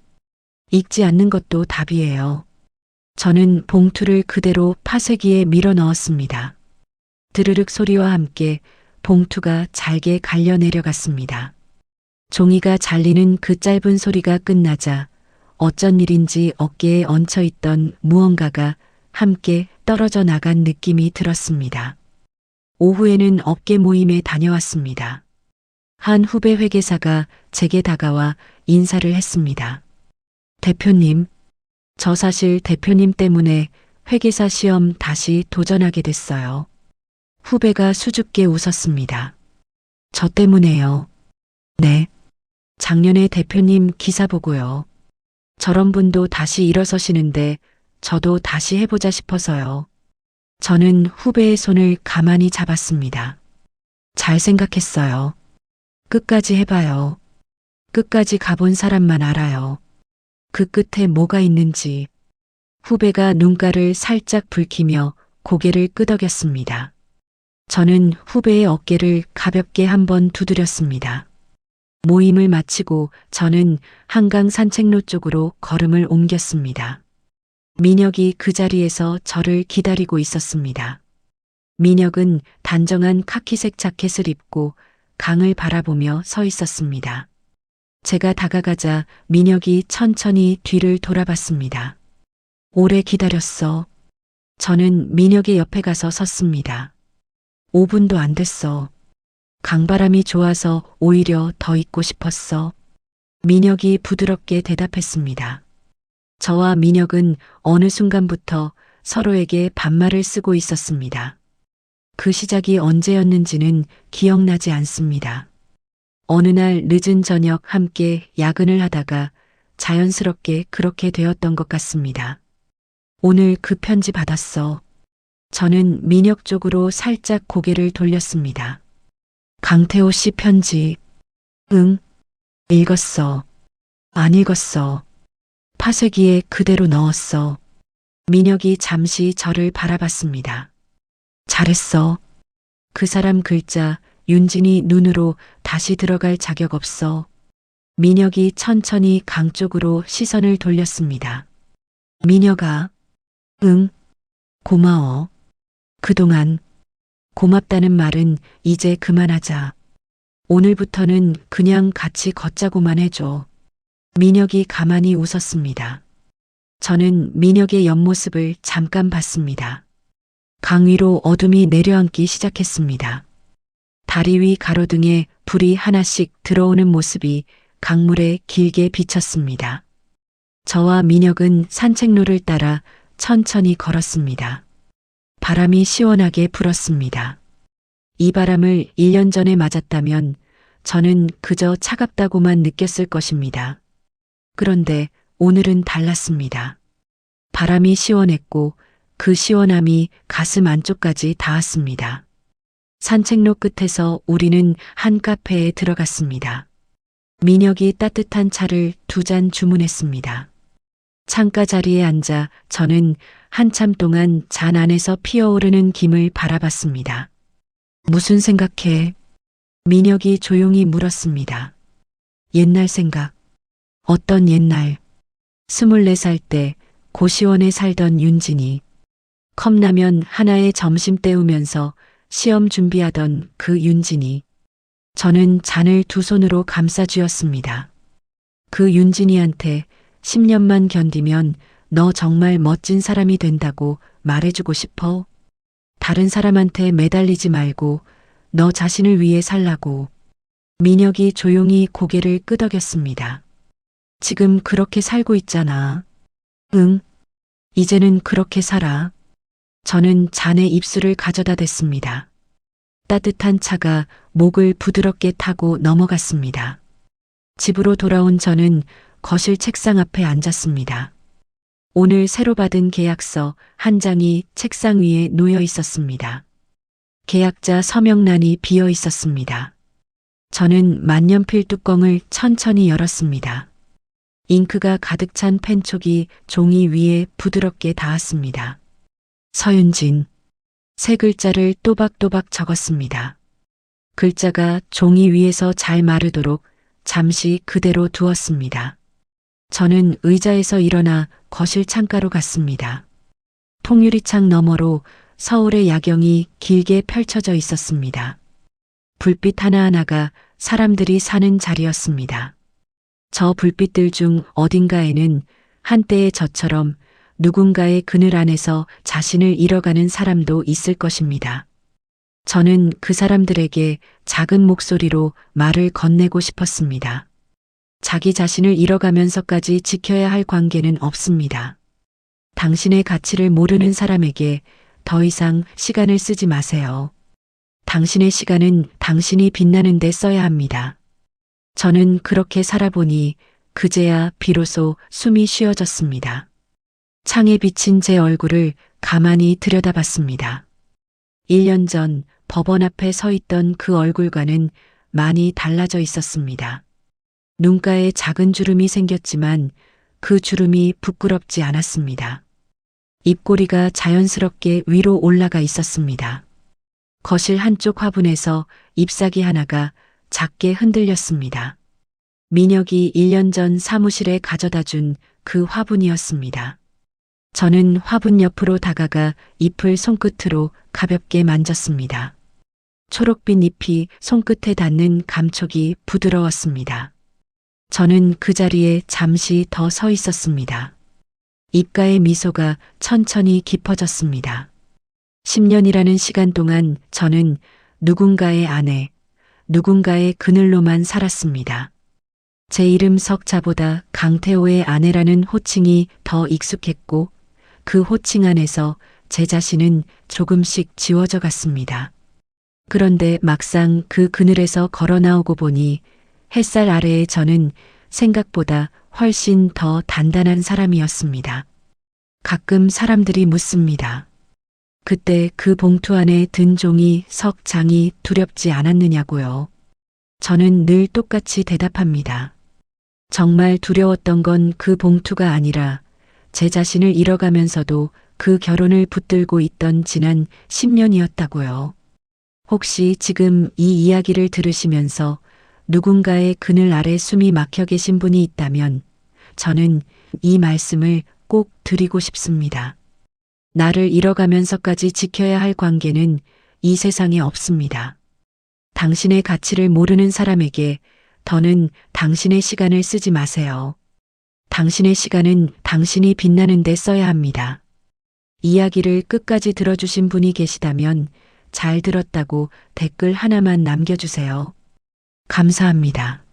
읽지 않는 것도 답이에요. 저는 봉투를 그대로 파쇄기에 밀어 넣었습니다. 드르륵 소리와 함께 봉투가 잘게 갈려 내려갔습니다. 종이가 잘리는 그 짧은 소리가 끝나자 어쩐 일인지 어깨에 얹혀있던 무언가가 함께 떨어져 나간 느낌이 들었습니다. 오후에는 업계 모임에 다녀왔습니다. 한 후배 회계사가 제게 다가와 인사를 했습니다. 대표님, 저 사실 대표님 때문에 회계사 시험 다시 도전하게 됐어요. 후배가 수줍게 웃었습니다. 저 때문에요. 네. 작년에 대표님 기사 보고요. 저런 분도 다시 일어서시는데 저도 다시 해보자 싶어서요. 저는 후배의 손을 가만히 잡았습니다. 잘 생각했어요. 끝까지 해봐요. 끝까지 가본 사람만 알아요. 그 끝에 뭐가 있는지. 후배가 눈가를 살짝 붉히며 고개를 끄덕였습니다. 저는 후배의 어깨를 가볍게 한번 두드렸습니다. 모임을 마치고 저는 한강 산책로 쪽으로 걸음을 옮겼습니다. 민혁이 그 자리에서 저를 기다리고 있었습니다. 민혁은 단정한 카키색 자켓을 입고 강을 바라보며 서 있었습니다. 제가 다가가자 민혁이 천천히 뒤를 돌아봤습니다. 오래 기다렸어. 저는 민혁의 옆에 가서 섰습니다. 5분도 안 됐어. 강바람이 좋아서 오히려 더 있고 싶었어. 민혁이 부드럽게 대답했습니다. 저와 민혁은 어느 순간부터 서로에게 반말을 쓰고 있었습니다. 그 시작이 언제였는지는 기억나지 않습니다. 어느 날 늦은 저녁 함께 야근을 하다가 자연스럽게 그렇게 되었던 것 같습니다. 오늘 그 편지 받았어. 저는 민혁 쪽으로 살짝 고개를 돌렸습니다. 강태호 씨 편지. 응. 읽었어. 안 읽었어. 파쇄기에 그대로 넣었어. 민혁이 잠시 저를 바라봤습니다. 잘했어. 그 사람 글자 윤진이 눈으로 다시 들어갈 자격 없어. 민혁이 천천히 강 쪽으로 시선을 돌렸습니다. 민혁아. 응. 고마워. 그동안 고맙다는 말은 이제 그만하자. 오늘부터는 그냥 같이 걷자고만 해줘. 민혁이 가만히 웃었습니다. 저는 민혁의 옆모습을 잠깐 봤습니다. 강 위로 어둠이 내려앉기 시작했습니다. 다리 위 가로등에 불이 하나씩 들어오는 모습이 강물에 길게 비쳤습니다. 저와 민혁은 산책로를 따라 천천히 걸었습니다. 바람이 시원하게 불었습니다. 이 바람을 1년 전에 맞았다면 저는 그저 차갑다고만 느꼈을 것입니다. 그런데 오늘은 달랐습니다. 바람이 시원했고 그 시원함이 가슴 안쪽까지 닿았습니다. 산책로 끝에서 우리는 한 카페에 들어갔습니다. 민혁이 따뜻한 차를 2잔 주문했습니다. 창가 자리에 앉아 저는 한참 동안 잔 안에서 피어오르는 김을 바라봤습니다. 무슨 생각해? 민혁이 조용히 물었습니다. 옛날 생각. 어떤 옛날? 24살 때 고시원에 살던 윤진이. 컵라면 하나에 점심 때우면서 시험 준비하던 그 윤진이. 저는 잔을 2손으로 감싸쥐었습니다. 그 윤진이한테 10년만 견디면 너 정말 멋진 사람이 된다고 말해주고 싶어. 다른 사람한테 매달리지 말고 너 자신을 위해 살라고. 민혁이 조용히 고개를 끄덕였습니다. 지금 그렇게 살고 있잖아. 응. 이제는 그렇게 살아. 저는 잔에 입술을 가져다 댔습니다. 따뜻한 차가 목을 부드럽게 타고 넘어갔습니다. 집으로 돌아온 저는 거실 책상 앞에 앉았습니다. 오늘 새로 받은 계약서 한 장이 책상 위에 놓여 있었습니다. 계약자 서명란이 비어 있었습니다. 저는 만년필 뚜껑을 천천히 열었습니다. 잉크가 가득 찬 펜촉이 종이 위에 부드럽게 닿았습니다. 서윤진. 세 글자를 또박또박 적었습니다. 글자가 종이 위에서 잘 마르도록 잠시 그대로 두었습니다. 저는 의자에서 일어나 거실 창가로 갔습니다. 통유리창 너머로 서울의 야경이 길게 펼쳐져 있었습니다. 불빛 하나하나가 사람들이 사는 자리였습니다. 저 불빛들 중 어딘가에는 한때의 저처럼 누군가의 그늘 안에서 자신을 잃어가는 사람도 있을 것입니다. 저는 그 사람들에게 작은 목소리로 말을 건네고 싶었습니다. 자기 자신을 잃어가면서까지 지켜야 할 관계는 없습니다. 당신의 가치를 모르는 사람에게 더 이상 시간을 쓰지 마세요. 당신의 시간은 당신이 빛나는 데 써야 합니다. 저는 그렇게 살아보니 그제야 비로소 숨이 쉬어졌습니다. 창에 비친 제 얼굴을 가만히 들여다봤습니다. 1년 전 법원 앞에 서 있던 그 얼굴과는 많이 달라져 있었습니다. 눈가에 작은 주름이 생겼지만 그 주름이 부끄럽지 않았습니다. 입꼬리가 자연스럽게 위로 올라가 있었습니다. 거실 한쪽 화분에서 잎사귀 하나가 작게 흔들렸습니다. 민혁이 1년 전 사무실에 가져다 준 그 화분이었습니다. 저는 화분 옆으로 다가가 잎을 손끝으로 가볍게 만졌습니다. 초록빛 잎이 손끝에 닿는 감촉이 부드러웠습니다. 저는 그 자리에 잠시 더 서 있었습니다. 입가의 미소가 천천히 깊어졌습니다. 10년이라는 시간 동안 저는 누군가의 아내, 누군가의 그늘로만 살았습니다. 제 이름 석자보다 강태호의 아내라는 호칭이 더 익숙했고 그 호칭 안에서 제 자신은 조금씩 지워져 갔습니다. 그런데 막상 그 그늘에서 걸어 나오고 보니 햇살 아래에 저는 생각보다 훨씬 더 단단한 사람이었습니다. 가끔 사람들이 묻습니다. 그때 그 봉투 안에 든 종이 석장이 두렵지 않았느냐고요. 저는 늘 똑같이 대답합니다. 정말 두려웠던 건 그 봉투가 아니라 제 자신을 잃어가면서도 그 결혼을 붙들고 있던 지난 10년이었다고요. 혹시 지금 이 이야기를 들으시면서 누군가의 그늘 아래 숨이 막혀 계신 분이 있다면 저는 이 말씀을 꼭 드리고 싶습니다. 나를 잃어가면서까지 지켜야 할 관계는 이 세상에 없습니다. 당신의 가치를 모르는 사람에게 더는 당신의 시간을 쓰지 마세요. 당신의 시간은 당신이 빛나는 데 써야 합니다. 이야기를 끝까지 들어주신 분이 계시다면 잘 들었다고 댓글 하나만 남겨주세요. 감사합니다.